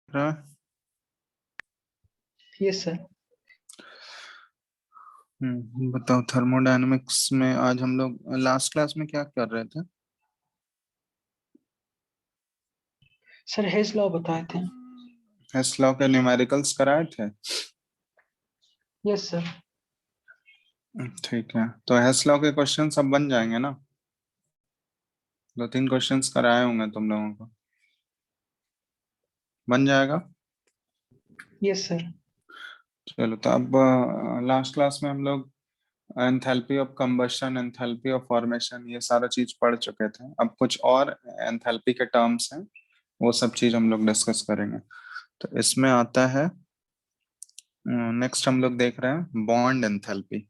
रहा। Yes sir. बताओ, thermodynamics में आज हम लोग लास्ट क्लास में क्या कर रहे थे? सर हेज लॉ बताए थे। हेस लॉ के न्यूमेरिकल्स कराए थे। Yes sir. ठीक है, तो हेस लॉ के क्वेश्चन सब बन जाएंगे ना? 2-3 क्वेश्चंस कराए होंगे तुम लोगों को, बन जाएगा। Yes sir. चलो, तो अब लास्ट क्लास में हम लोग enthalpy of combustion, enthalpy of formation, ये सारा चीज पढ़ चुके थे। अब कुछ और एंथैल्पी के टर्म्स हैं, वो सब चीज हम लोग डिस्कस करेंगे। तो इसमें आता है, नेक्स्ट हम लोग देख रहे हैं बॉन्ड एंथैल्पी।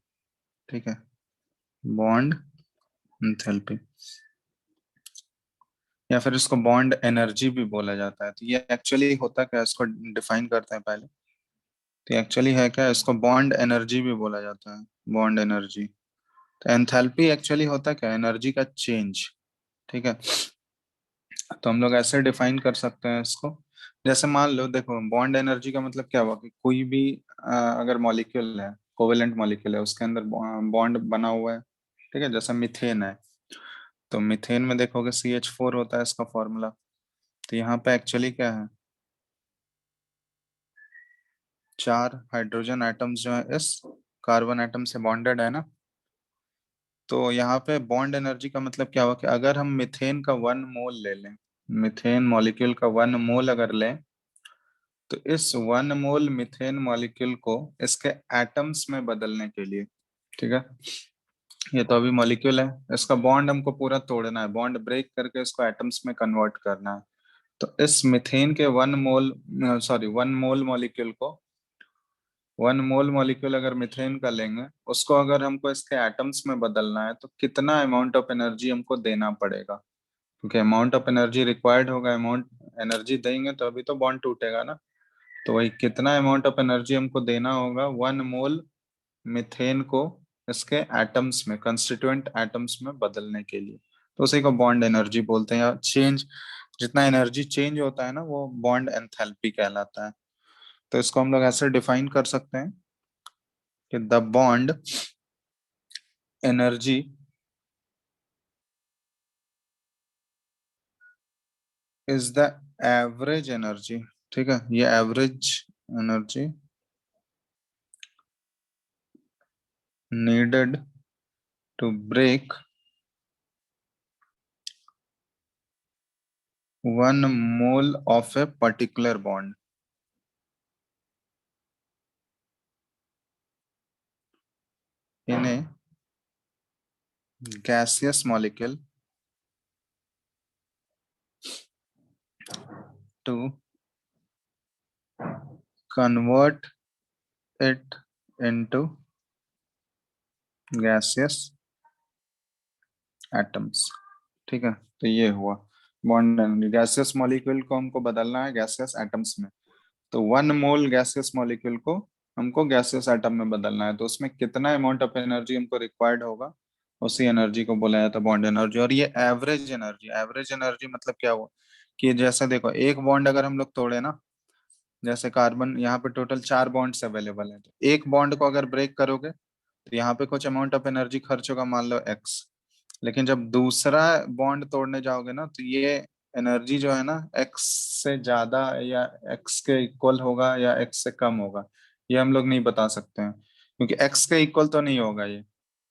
ठीक है, बॉन्ड एंथैल्पी, या फिर इसको बॉन्ड एनर्जी भी बोला जाता है। तो ये एक्चुअली होता क्या है, इसको डिफाइन करते हैं पहले। तो एक्चुअली है क्या, इसको बॉन्ड एनर्जी भी बोला जाता है, बॉन्ड एनर्जी। तो एंथैल्पी एक्चुअली होता क्या है, एनर्जी का चेंज। ठीक है, तो हम लोग ऐसे डिफाइन कर सकते हैं इसको। जैसे मान लो, देखो बॉन्ड एनर्जी का मतलब क्या हुआ कि कोई भी अगर मॉलिक्यूल है, कोवेलेंट मॉलिक्यूल है, उसके अंदर बॉन्ड बना हुआ है। ठीक है, जैसे मीथेन है, तो मीथेन में देखोगे CH4 होता है इसका फॉर्मूला। तो यहाँ पे एक्चुअली क्या है, 4 हाइड्रोजन एटम्स जो है इस कार्बन एटम से बॉन्डेड है ना। तो यहाँ पे बॉन्ड एनर्जी का मतलब क्या हुआ कि अगर हम मीथेन का 1 मोल ले लें, मीथेन मॉलिक्यूल का 1 मोल अगर लें, तो इस 1 मोल मीथेन मॉलिक्यूल को इसके एटम्स में बदलने के लिए, ठीक है, ये तो अभी मॉलिक्यूल है, इसका बॉन्ड हमको पूरा तोड़ना है, बॉन्ड ब्रेक करके इसको एटम्स में कन्वर्ट करना है। तो इस मीथेन के 1 मोल मॉलिक्यूल को, 1 मोल मॉलिक्यूल अगर मीथेन का लेंगे, उसको अगर हमको इसके एटम्स में बदलना है, तो कितना अमाउंट ऑफ एनर्जी हमको देना पड़ेगा। क्योंकि अमाउंट ऑफ एनर्जी रिक्वायर्ड होगा, अमाउंट एनर्जी देंगे तो अभी तो बॉन्ड टूटेगा ना। तो वही कितना अमाउंट ऑफ एनर्जी हमको देना होगा 1 मोल मीथेन को इसके एटम्स में, कंस्टिट्यूएंट एटम्स में बदलने के लिए। तो उसी को बॉन्ड एनर्जी बोलते हैं, या चेंज, जितना एनर्जी चेंज होता है ना, वो बॉन्ड एंथैल्पी कहलाता है। तो इसको हम लोग ऐसे डिफाइन कर सकते हैं कि the bond energy is the average energy. ठीक है, ये average energy needed to break 1 mole of a particular bond in a gaseous molecule to convert it into gaseous atoms। ठीक है, तो ये हुआ बॉन्ड एनर्जी, गैसियस मॉलिक्यूल को हमको बदलना है गैसियस एटम्स में। तो 1 मोल गैसियस मॉलिक्यूल को हमको गैसियस एटम में बदलना है, तो उसमें कितना अमाउंट ऑफ एनर्जी हमको रिक्वायर्ड होगा, उसी एनर्जी को बोला जाता है बॉन्ड एनर्जी। और ये एवरेज एनर्जी, एवरेज एनर्जी मतलब क्या हुआ कि जैसे देखो, एक बॉन्ड अगर हम लोग तोड़े ना, जैसे कार्बन, यहाँ पे टोटल 4 बॉन्ड्स अवेलेबल है, तो एक बॉन्ड को अगर ब्रेक करोगे, तो यहाँ पे कुछ अमाउंट ऑफ एनर्जी खर्च होगा, मान लो एक्स। लेकिन जब दूसरा बॉन्ड तोड़ने जाओगे ना, तो ये एनर्जी जो है ना, एक्स से ज्यादा या एक्स के इक्वल होगा या एक्स से कम होगा, ये हम लोग नहीं बता सकते हैं, क्योंकि एक्स के इक्वल तो नहीं होगा ये।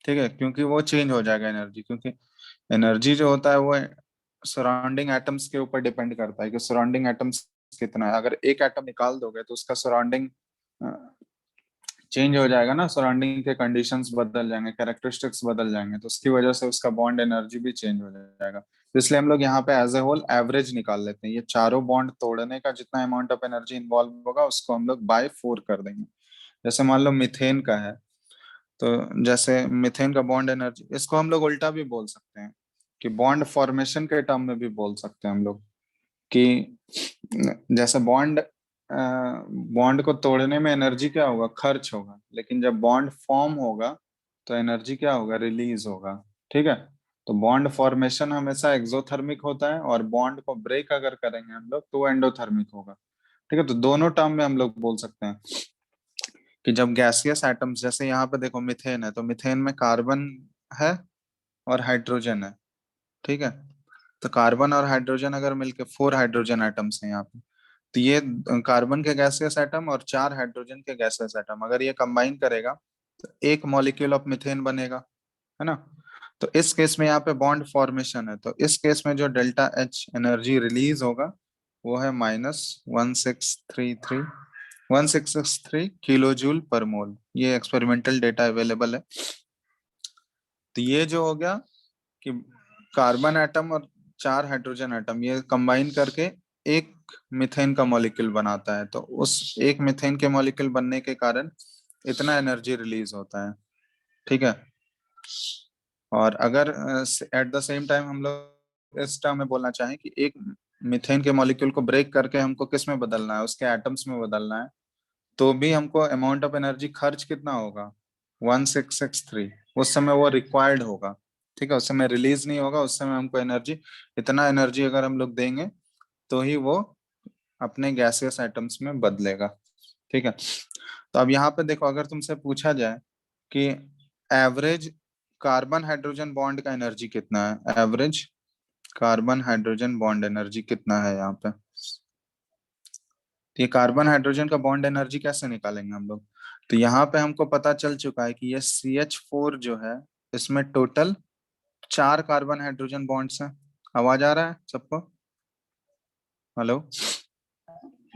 ठीक है, क्योंकि वो चेंज हो जाएगा एनर्जी, क्योंकि एनर्जी जो होता है वो सराउंडिंग एटम्स के ऊपर डिपेंड करता है कि सराउंडिंग एटम्स कितना है। अगर एक एटम निकाल दोगे तो उसका सराउंडिंग चेंज हो जाएगा ना, सराउंडिंग के कंडीशंस बदल जाएंगे, कैरेक्टरिस्टिक्स बदल जाएंगे, तो उसकी वजह से उसका बॉन्ड एनर्जी भी चेंज हो जाएगा। तो इसलिए हम लोग यहाँ पे एज ए होल एवरेज निकाल लेते हैं, ये चारों बॉन्ड तोड़ने का जितना अमाउंट ऑफ एनर्जी इन्वॉल्व होगा, उसको हम लोग बाय 4 कर देंगे। जैसे मान लो मिथेन का है, तो जैसे मिथेन का बॉन्ड एनर्जी, इसको हम लोग उल्टा भी बोल सकते हैं कि बॉन्ड फॉर्मेशन के टर्म में भी बोल सकते हैं हम लोग, कि जैसे बॉन्ड, बॉन्ड को तोड़ने में एनर्जी क्या होगा, खर्च होगा, लेकिन जब बॉन्ड फॉर्म होगा तो एनर्जी क्या होगा, रिलीज होगा। ठीक है, तो बॉन्ड फॉर्मेशन हमेशा एक्सोथर्मिक होता है, और बॉन्ड को ब्रेक अगर करेंगे हम लोग तो वो एंडोथर्मिक होगा। ठीक है, तो दोनों टर्म में हम लोग बोल सकते हैं कि जब गैसियस एटम्स, जैसे यहाँ पे देखो मिथेन है, तो मिथेन में कार्बन है और हाइड्रोजन है। ठीक है, तो कार्बन और हाइड्रोजन अगर मिलके 4 हाइड्रोजन एटम्स हैं यहाँ पे, तो ये कार्बन के गैसियस एटम और 4 हाइड्रोजन के गैसियस एटम अगर ये कंबाइन करेगा तो एक मॉलिक्यूल ऑफ मिथेन बनेगा, है ना। तो इस केस में यहाँ पे बॉन्ड फॉर्मेशन है, तो इस केस में जो डेल्टा एच एनर्जी रिलीज होगा वो है -1633 किलो जूल पर मोल। ये एक्सपेरिमेंटल डेटा अवेलेबल है। तो ये जो हो गया कि कार्बन एटम और 4 हाइड्रोजन एटम ये कंबाइन करके एक मीथेन का मॉलिक्यूल बनाता है, तो उस एक मीथेन के मॉलिक्यूल बनने के कारण इतना एनर्जी रिलीज होता है। ठीक है, और अगर एट द सेम टाइम हम लोग इस टर्म में बोलना चाहें कि एक मीथेन के मॉलिक्यूल को ब्रेक करके हमको किस में बदलना है, उसके एटम्स में बदलना है, तो भी हमको अमाउंट ऑफ एनर्जी खर्च कितना होगा, 1663। उस समय वो रिक्वायर्ड होगा। ठीक है, उस समय रिलीज नहीं होगा, उस समय हमको एनर्जी, इतना एनर्जी अगर हम लोग देंगे तो ही वो अपने गैसियस एटम्स में बदलेगा। ठीक है, तो अब यहाँ पे देखो, अगर तुमसे पूछा जाए कि एवरेज कार्बन हाइड्रोजन बॉन्ड का एनर्जी कितना है, average carbon hydrogen bond energy कितना है यहाँ पे, तो ये कार्बन हाइड्रोजन का बॉन्ड एनर्जी कैसे निकालेंगे हम लोग। तो यहाँ पे हमको पता चल चुका है कि ये CH4 जो है, इसमें टोटल 4 कार्बन हाइड्रोजन बॉन्ड्स हैं। आवाज आ रहा है सबको? हेलो।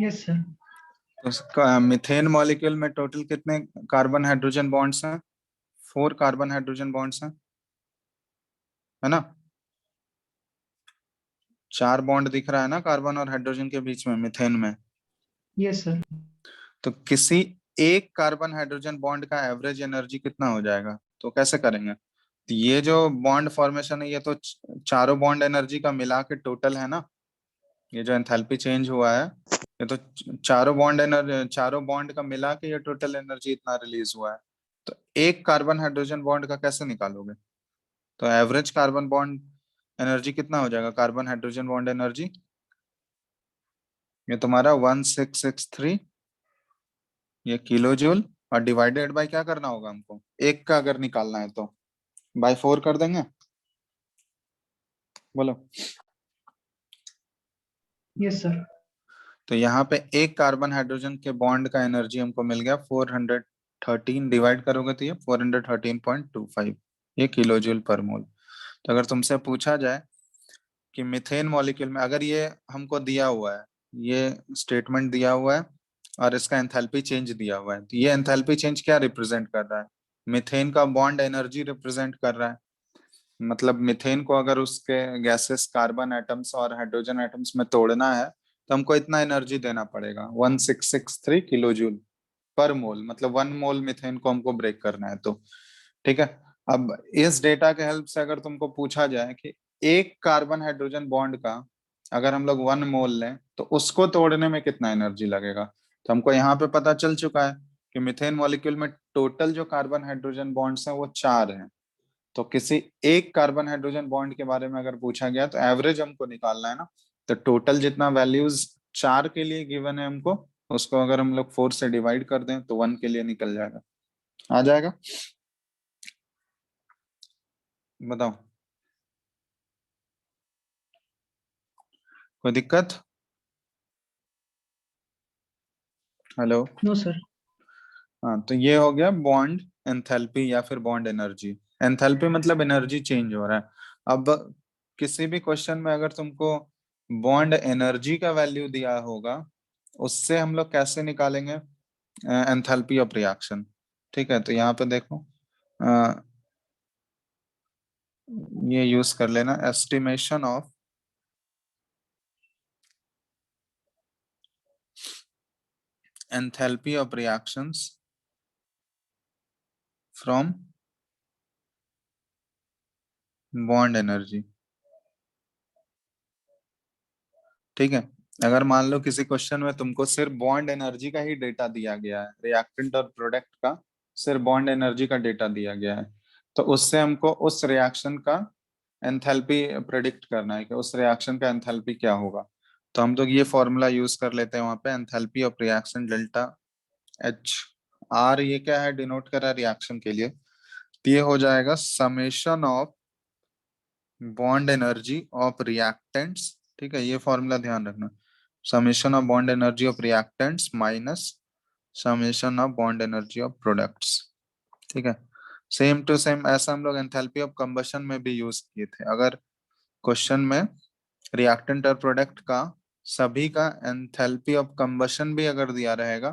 Yes sir. उसका मिथेन मॉलिक्यूल में टोटल कितने कार्बन हाइड्रोजन बॉन्ड्स हैं? 4 कार्बन हाइड्रोजन बॉन्ड्स हैं, है ना। 4 बॉन्ड दिख रहा है ना कार्बन और हाइड्रोजन के बीच में मिथेन में। Yes sir. तो किसी एक कार्बन हाइड्रोजन बॉन्ड का एवरेज एनर्जी कितना हो जाएगा, तो कैसे करेंगे। तो ये जो बॉन्ड फॉर्मेशन है, ये तो चारों बॉन्ड एनर्जी का मिला के टोटल है ना। ये जो एंथैल्पी चेंज हुआ है, ये तो चारों बॉन्ड एनर्जी, चारों बॉन्ड का मिला के ये टोटल एनर्जी इतना रिलीज हुआ है। तो एक कार्बन हाइड्रोजन बॉन्ड का कैसे निकालोगे। तो एवरेज कार्बन बॉन्ड एनर्जी कितना हो जाएगा, कार्बन हाइड्रोजन बॉन्ड एनर्जी, ये तुम्हारा 1663 ये किलो जूल, और डिवाइडेड बाय क्या करना होगा हमको, एक का अगर निकालना है तो बाय 4 कर देंगे। बोलो। Yes sir. तो यहाँ पे एक कार्बन हाइड्रोजन के बॉन्ड का एनर्जी हमको मिल गया 413, डिवाइड करोगे तो ये 413.25, ये किलो जूल पर मोल। तो अगर तुमसे पूछा जाए कि मिथेन मॉलिक्यूल में, अगर ये हमको दिया हुआ है, ये स्टेटमेंट दिया हुआ है और इसका एंथैल्पी चेंज दिया हुआ है, तो ये एंथैल्पी चेंज क्या रिप्रेजेंट कर रहा है, मिथेन का बॉन्ड एनर्जी रिप्रेजेंट कर रहा है। मतलब मिथेन को अगर उसके गैसेस कार्बन एटम्स और हाइड्रोजन एटम्स में तोड़ना है, तो हमको इतना एनर्जी देना पड़ेगा 1663 किलो जूल पर मोल, मतलब 1 मोल मिथेन को हमको ब्रेक करना है तो। ठीक है, अब इस डेटा के हेल्प से अगर तुमको पूछा जाए कि एक कार्बन हाइड्रोजन बॉन्ड का अगर हम लोग 1 मोल लें तो उसको तोड़ने में कितना एनर्जी लगेगा, तो हमको यहाँ पे पता चल चुका है कि मिथेन मॉलिक्यूल में टोटल जो कार्बन हाइड्रोजन बॉन्ड्स हैं वो 4 हैं। तो किसी एक कार्बन हाइड्रोजन बॉन्ड के बारे में अगर पूछा गया तो एवरेज हमको निकालना है ना। तो टोटल जितना वैल्यूज 4 के लिए गिवन है हमको, उसको अगर हम लोग 4 से डिवाइड कर दें तो 1 के लिए निकल जाएगा, आ जाएगा। बताओ, कोई दिक्कत? हेलो। No sir. हाँ, तो ये हो गया बॉन्ड एंथैल्पी या फिर बॉन्ड एनर्जी। एंथैल्पी मतलब एनर्जी चेंज हो रहा है। अब किसी भी क्वेश्चन में अगर तुमको बॉन्ड एनर्जी का वैल्यू दिया होगा, उससे हम लोग कैसे निकालेंगे एंथैल्पी ऑफ रिएक्शन। ठीक है, तो यहाँ पे देखो, अ, ये यूज कर लेना, estimation of enthalpy of reactions from bond energy. ठीक है, अगर मान लो किसी क्वेश्चन में तुमको सिर्फ बॉन्ड एनर्जी का ही डेटा दिया गया है, रिएक्टेंट और प्रोडक्ट का सिर्फ बॉन्ड एनर्जी का डेटा दिया गया है, तो उससे हमको उस रिएक्शन का एंथैल्पी प्रेडिक्ट करना है कि उस रिएक्शन का एंथैल्पी क्या होगा। तो हम लोग ये फॉर्मूला यूज कर लेते हैं वहां पे, enthalpy of reaction delta H. R ये क्या है, डिनोट कर रहा है रिएक्शन के लिए। तो ये हो जाएगा summation of bond energy of reactants. ठीक है, ये फॉर्मूला ध्यान रखना, summation of bond energy of reactants minus summation of bond energy of products. ठीक है, सेम टू सेम ऐसा हम लोग एंथैल्पी ऑफ कंबशन में भी यूज किए थे। अगर क्वेश्चन में रिएक्टेंट और प्रोडक्ट का सभी का एंथैल्पी ऑफ कंबशन भी अगर दिया रहेगा,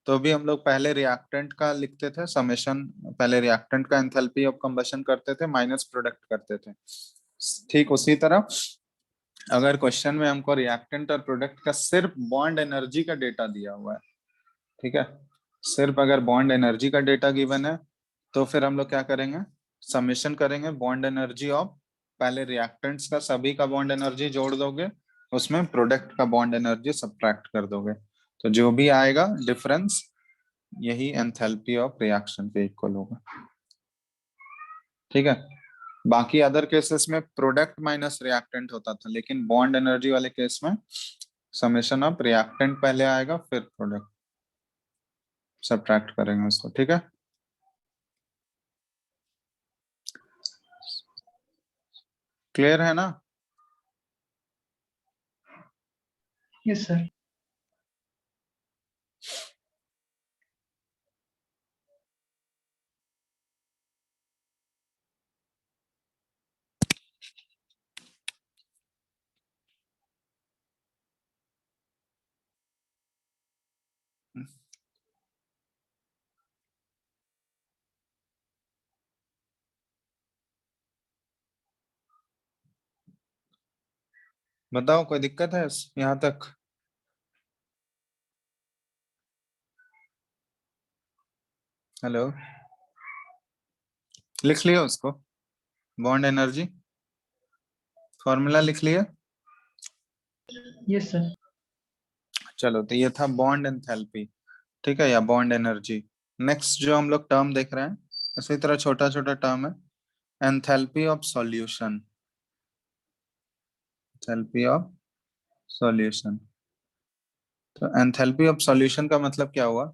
तो भी हम लोग पहले रिएक्टेंट का लिखते थे समेशन, पहले रिएक्टेंट का एंथैल्पी ऑफ कंबशन करते थे माइनस प्रोडक्ट करते थे। ठीक उसी तरह अगर क्वेश्चन में हमको रिएक्टेंट और प्रोडक्ट का सिर्फ बॉन्ड एनर्जी का डेटा दिया हुआ है, ठीक है, सिर्फ अगर बॉन्ड एनर्जी का डेटा गिवन है, तो फिर हम लोग क्या करेंगे, समेशन करेंगे बॉन्ड एनर्जी ऑफ, पहले रिएक्टेंट्स का सभी का बॉन्ड एनर्जी जोड़ दोगे, उसमें प्रोडक्ट का बॉन्ड एनर्जी सब्ट्रैक्ट कर दोगे, तो जो भी आएगा डिफरेंस यही एंथैल्पी ऑफ रिएक्शन के इक्वल होगा। ठीक है, बाकी अदर केसेस में प्रोडक्ट माइनस रिएक्टेंट होता था, लेकिन बॉन्ड एनर्जी वाले केस में समेशन ऑफ रिएक्टेंट पहले आएगा फिर प्रोडक्ट, सब्ट्रैक्ट करेंगे उसको। ठीक है, क्लियर है ना? Yes sir. बताओ, कोई दिक्कत है यहाँ तक? हेलो, लिख लिया उसको, बॉन्ड एनर्जी फॉर्मूला लिख लिया? Yes sir. चलो, तो ये था बॉन्ड एंथैल्पी, ठीक है, या बॉन्ड एनर्जी। नेक्स्ट जो हम लोग टर्म देख रहे हैं, इसी तरह छोटा छोटा टर्म है, enthalpy of solution, enthalpy of solution. तो एंथैल्पी ऑफ सॉल्यूशन का मतलब क्या हुआ?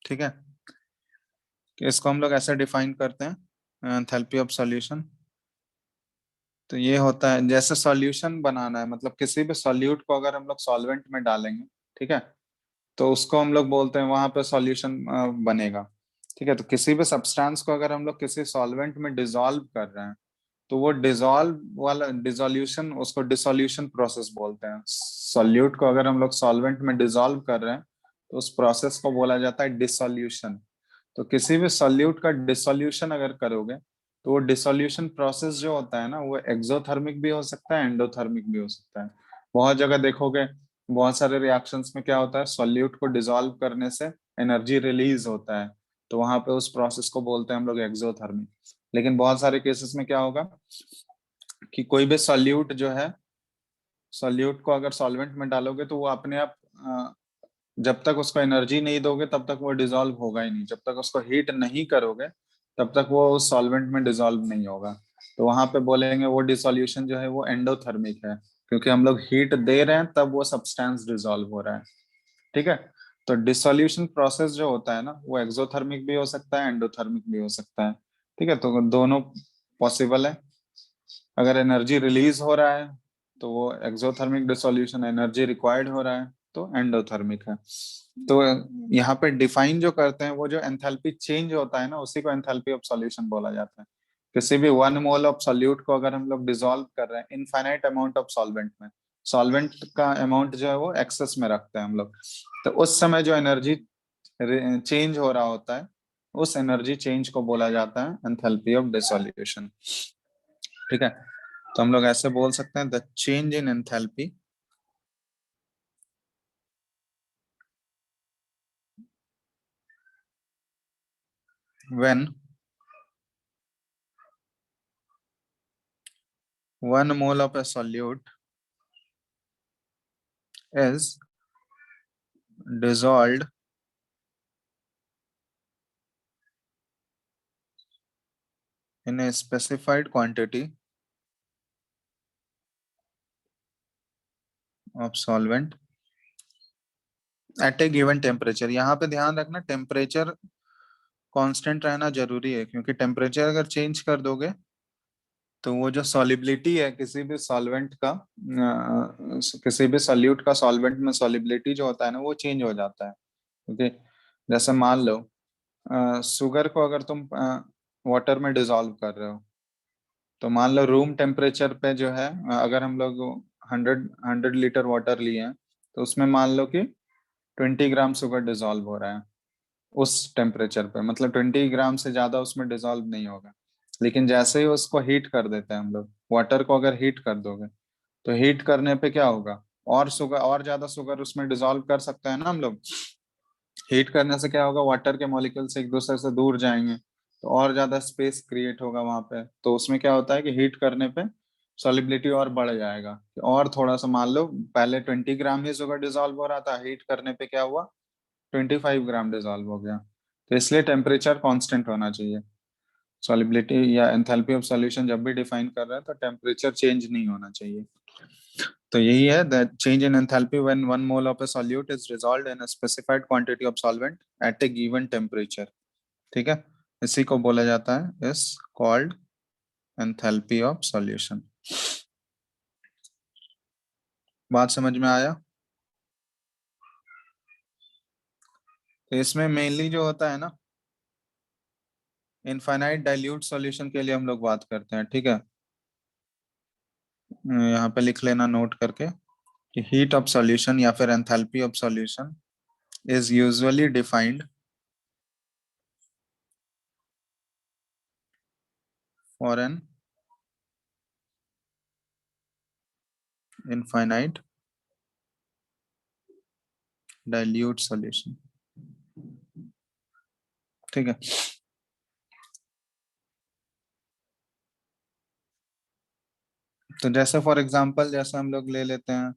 ठीक है, कि इसको हम लोग ऐसे डिफाइन करते हैं, एंथैल्पी ऑफ सॉल्यूशन। तो ये होता है जैसे सॉल्यूशन बनाना है, मतलब किसी भी सॉल्यूट को अगर हम लोग सॉल्वेंट में डालेंगे, ठीक है, तो उसको हम लोग बोलते हैं वहां पे सॉल्यूशन बनेगा। ठीक है, तो किसी भी सब्सटेंस को अगर हम लोग किसी सॉल्वेंट में डिसॉल्व कर रहे हैं, तो वो डिसॉल्व वाला डिसोल्यूशन, उसको डिसोल्यूशन प्रोसेस बोलते हैं। सॉल्यूट को अगर हम लोग सॉल्वेंट में डिसॉल्व कर रहे हैं, तो उस प्रोसेस को बोला जाता है डिसोल्यूशन। तो किसी भी सॉल्यूट का डिसोल्यूशन अगर करोगे, तो वो डिसोल्यूशन प्रोसेस जो होता है ना, वो एक्सोथर्मिक भी हो सकता है, एंडोथर्मिक भी हो सकता है। बहुत जगह देखोगे, बहुत सारे रिएक्शंस में क्या होता है, सॉल्यूट को डिसॉल्व करने से एनर्जी रिलीज होता है, तो वहां पे उस प्रोसेस को बोलते हैं हम लोग एक्सोथर्मिक। लेकिन बहुत सारे केसेस में क्या होगा कि कोई भी सॉल्यूट जो है, सॉल्यूट को अगर सॉल्वेंट में डालोगे तो वो अपने आप जब तक उसको एनर्जी नहीं दोगे तब तक वो डिसॉल्व होगा ही नहीं, जब तक उसको हीट नहीं करोगे तब तक वो उस सॉल्वेंट में डिसॉल्व नहीं होगा। तो वहां पे बोलेंगे वो डिसोल्यूशन जो है वो एंडोथर्मिक है, क्योंकि हम लोग हीट दे रहे हैं तब वो सब्सटेंस डिसॉल्व हो रहा है। ठीक है, तो डिसोल्यूशन प्रोसेस जो होता है ना, वो एक्सोथर्मिक भी हो सकता है, एंडोथर्मिक भी हो सकता है। ठीक है, तो दोनों पॉसिबल है। अगर एनर्जी रिलीज हो रहा है तो वो एक्सोथर्मिक डिसोल्यूशन, एनर्जी रिक्वायर्ड हो रहा है तो एंडोथर्मिक है। तो यहाँ पे डिफाइन जो करते हैं, वो जो एंथैल्पी चेंज होता है ना, उसी को एंथैल्पी ऑफ सॉल्यूशन बोला जाता है। किसी भी 1 मोल ऑफ सॉल्यूट को अगर हम लोग डिसॉल्व कर रहे हैं इनफाइनाइट अमाउंट ऑफ सॉल्वेंट में, सॉल्वेंट का अमाउंट जो है वो एक्सेस में रखते हैं हम लोग, तो उस समय जो एनर्जी चेंज हो रहा होता है, उस एनर्जी चेंज को बोला जाता है एंथैल्पी ऑफ डिसोल्यूशन। ठीक है, तो हम लोग ऐसे बोल सकते हैं the change in enthalpy when 1 mole of a solute is dissolved in a specified quantity of solvent eight A given temperature. यहाँ पे ध्यान रखना टेम्परेचर कांस्टेंट रहना जरूरी है, क्योंकि टेम्परेचर अगर चेंज कर दोगे तो वो जो सॉलिबिलिटी है किसी भी सॉल्वेंट का, किसी भी सॉल्यूट का सॉल्वेंट में सॉलिबिलिटी जो होता है ना वो चेंज हो जाता है। क्योंकि जैसे मान लो शुगर को अगर तुम वाटर में डिसॉल्व कर रहे हो, तो मान लो रूम टेम्परेचर पे जो है, अगर हम लोग 100 लीटर वाटर लिए हैं तो उसमें मान लो कि 20 ग्राम शुगर डिसॉल्व हो रहा है उस टेम्परेचर पे, मतलब 20 ग्राम से ज्यादा उसमें डिसॉल्व नहीं होगा। लेकिन जैसे ही उसको हीट कर देते हैं हम लोग, वाटर को अगर हीट कर दोगे तो हीट करने पे क्या होगा, और शुगर, और ज्यादा शुगर उसमें डिसॉल्व कर सकते हैं ना हम लोग। हीट करने से क्या होगा, वाटर के मॉलिक्यूल्स एक दूसरे से दूर जाएंगे तो और ज्यादा स्पेस क्रिएट होगा वहां पे। तो उसमें क्या होता है कि हीट करने पे सॉलिबिलिटी और बढ़ जाएगा, और थोड़ा सा मान लो पहले 20 ग्राम ही शुगर डिसॉल्व हो रहा था, हीट करने पे क्या हुआ, 25 ग्राम डिसॉल्व हो गया। तो इसलिए टेम्परेचर कांस्टेंट होना चाहिए। सॉलिबिलिटी या एंथैल्पी ऑफ सॉल्यूशन जब भी डिफाइन कर रहे हैं तो टेम्परेचर चेंज नहीं होना चाहिए। तो यही है that change in enthalpy when 1 mole of a solute is dissolved in a specified quantity of solvent eight A given temperature. ठीक है, इसी को बोला जाता है, इस कॉल्ड एंथैल्पी ऑफ सॉल्यूशन। बात समझ में आया? तो इसमें मेनली जो होता है ना, इनफाइनाइट डाइल्यूट सॉल्यूशन के लिए हम लोग बात करते हैं। ठीक है, यहाँ पे लिख लेना नोट करके कि हीट ऑफ सॉल्यूशन या फिर enthalpy of solution is usually defined for an infinite dilute solution। ठीक है, तो जैसे फॉर एग्जांपल जैसे हम लोग ले लेते हैं,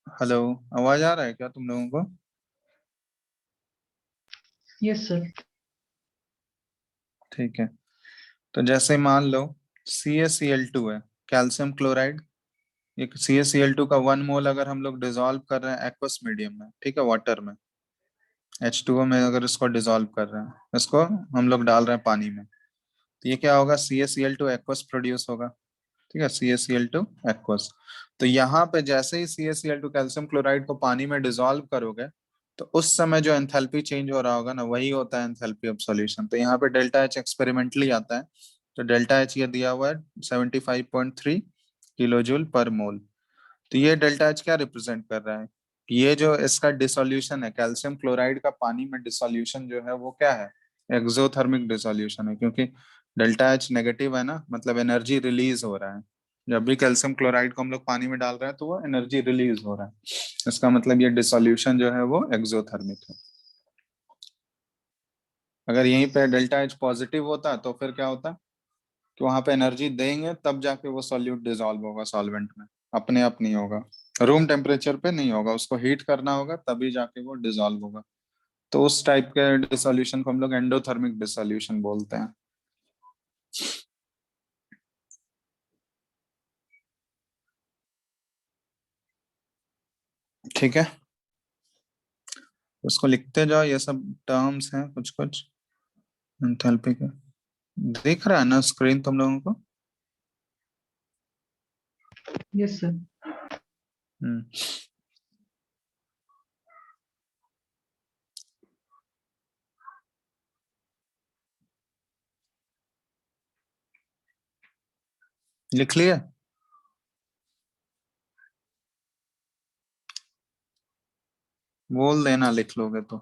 हेलो, आवाज आ रहा है क्या तुम लोगों को? Yes sir. ठीक है, तो जैसे मान लो CaCl2 है, कैल्शियम क्लोराइड। एक CaCl2 का 1 मोल अगर हम लोग डिसॉल्व कर रहे हैं एक्वस मीडियम में, ठीक है, वाटर में, H2O में अगर इसको डिसॉल्व कर रहे हैं, इसको हम लोग डाल रहे हैं पानी में, तो ये क्या होगा, CaCl2 एक्वस प्रोड्यूस होगा। ठीक है, CaCl2 एक्वस। तो यहाँ पे जैसे ही CaCl2 कैल्शियम क्लोराइड को पानी में डिसॉल्व करोगे तो उस समय जो एंथैल्पी चेंज हो रहा होगा ना, वही होता है एंथैल्पी ऑफ सॉल्यूशन। तो यहाँ पे डेल्टा एच एक्सपेरिमेंटली आता है, तो डेल्टा एच ये दिया हुआ है 75.3 किलो जूल पर मोल। तो ये डेल्टा एच क्या रिप्रेजेंट कर रहा है, ये जो इसका डिसोल्यूशन है, कैल्शियम क्लोराइड का पानी में डिसोल्यूशन जो है वो क्या है, एक्सोथर्मिक डिसोल्यूशन है। क्योंकि डेल्टा एच नेगेटिव है ना, मतलब एनर्जी रिलीज हो रहा है। जब भी कैल्शियम क्लोराइड को हम लोग पानी में डाल रहे हैं तो वो एनर्जी रिलीज हो रहा है, इसका मतलब ये डिसोल्यूशन जो है वो एक्सोथर्मिक है। अगर यहीं पे डेल्टा एच पॉजिटिव होता तो फिर क्या होता कि वहां पे एनर्जी देंगे तब जाके वो सॉल्यूट डिसॉल्व होगा सॉल्वेंट में, अपने आप नहीं होगा, रूम टेम्परेचर पे नहीं होगा, उसको हीट करना होगा तभी जाके वो डिसॉल्व होगा। तो उस टाइप के डिसोल्यूशन को हम लोग एंडोथर्मिक डिसोल्यूशन बोलते हैं। ठीक है, उसको लिखते जाओ, ये सब टर्म्स हैं कुछ कुछ एंथैल्पी के। दिख रहा है ना स्क्रीन तुम लोगों को? Yes sir. हम्म, लिख लिया? बोल देना लिख लोगे तो।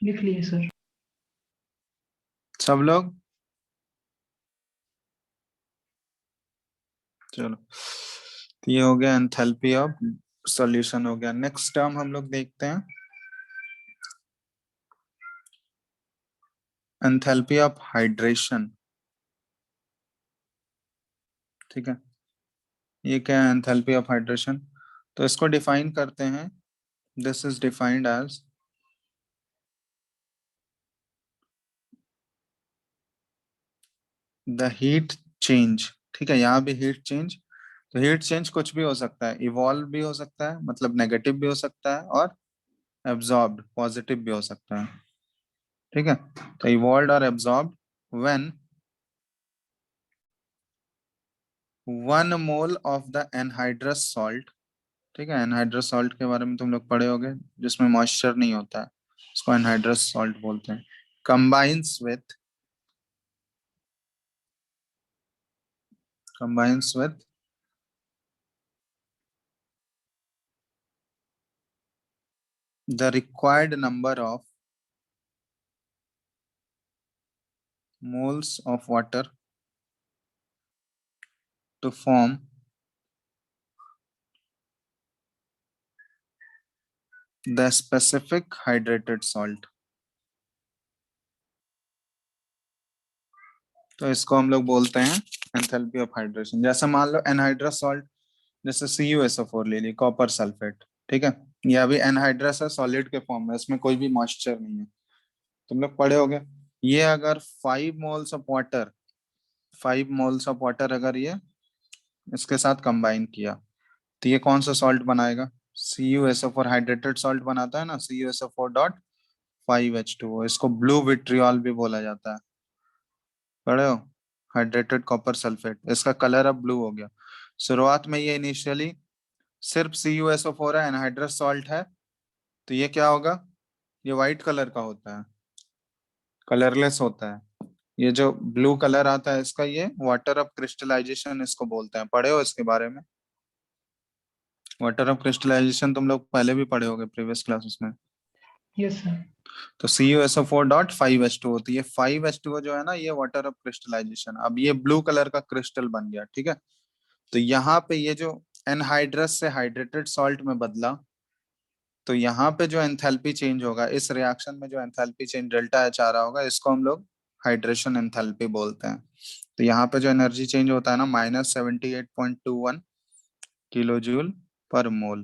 लिख लिए सर। सब लोग, चलो, तो ये हो गया एंथैल्पी ऑफ सॉल्यूशन हो गया। नेक्स्ट टर्म हम लोग देखते हैं एंथैल्पी ऑफ हाइड्रेशन। ठीक है, ये क्या है, एंथैल्पी ऑफ हाइड्रेशन। तो इसको डिफाइन करते हैं, this is defined as the heat change. ठीक है, यहाँ भी हीट चेंज। तो हीट चेंज कुछ भी हो सकता है, इवॉल्व भी हो सकता है, मतलब नेगेटिव भी हो सकता है, और एब्जॉर्ब्ड पॉजिटिव भी हो सकता है। ठीक है, तो इवॉल्व और absorbed when 1 mole of the anhydrous salt. ठीक है, एनहाइड्रस सॉल्ट के बारे में तुम लोग पढ़े होगे, जिसमें मॉइस्चर नहीं होता है, उसको एनहाइड्रस सॉल्ट बोलते हैं। Combines with combines with the required number of moles of water to form the specific hydrated salt। तो इसको हम लोग बोलते हैं एंथैल्पी ऑफ हाइड्रेशन। जैसे मान लो एनहाइड्रस सॉल्ट, जैसे CuSO4 ले ली, कॉपर सल्फेट। ठीक है, ये अभी एनहाइड्रस है, सॉलिड के फॉर्म में, इसमें कोई भी मॉइस्चर नहीं है, तुम लोग पढ़े होगे। ये अगर 5 मोल्स ऑफ वाटर अगर ये इसके साथ कंबाइन किया, तो ये कौन सा सॉल्ट बनाएगा? CuSO4 हाइड्रेटेड सॉल्ट बनाता है ना, CuSO4.5H2O। इसको ब्लू विट्रियल भी बोला जाता है, पढ़े हो? हाइड्रेटेड कॉपर सल्फेट, इसका कलर अब ब्लू हो गया। शुरुआत में ये इनिशियली सिर्फ CuSO4 है, एनहाइड्रस सॉल्ट है, तो ये क्या होगा, ये व्हाइट कलर का होता है, कलरलेस होता है। ये जो ब्लू कलर आता है इसका, ये वाटर ऑफ क्रिस्टलाइजेशन इसको बोलते हैं। पढ़े हो इसके बारे में? वाटर ऑफ क्रिस्टलाइजेशन तुम लोग पहले भी पढ़े होगे प्रीवियस क्लासेस में। Yes sir. तो CuSO4.5H2 होती है, 5H2O जो है ना, ये वाटर ऑफ क्रिस्टलाइजेशन। अब ये ब्लू कलर का क्रिस्टल बन गया। ठीक है, तो यहाँ पे ये जो एनहाइड्रस से हाइड्रेटेड सॉल्ट में बदला, तो यहाँ पे जो एंथैल्पी चेंज होगा इस रिएक्शन में, जो एंथैल्पी चेंज डेल्टा H आ रहा होगा, इसको हम लोग हाइड्रेशन एंथैल्पी बोलते हैं। तो यहाँ पे जो एनर्जी चेंज होता है ना, -78.21 किलो जूल पर मोल।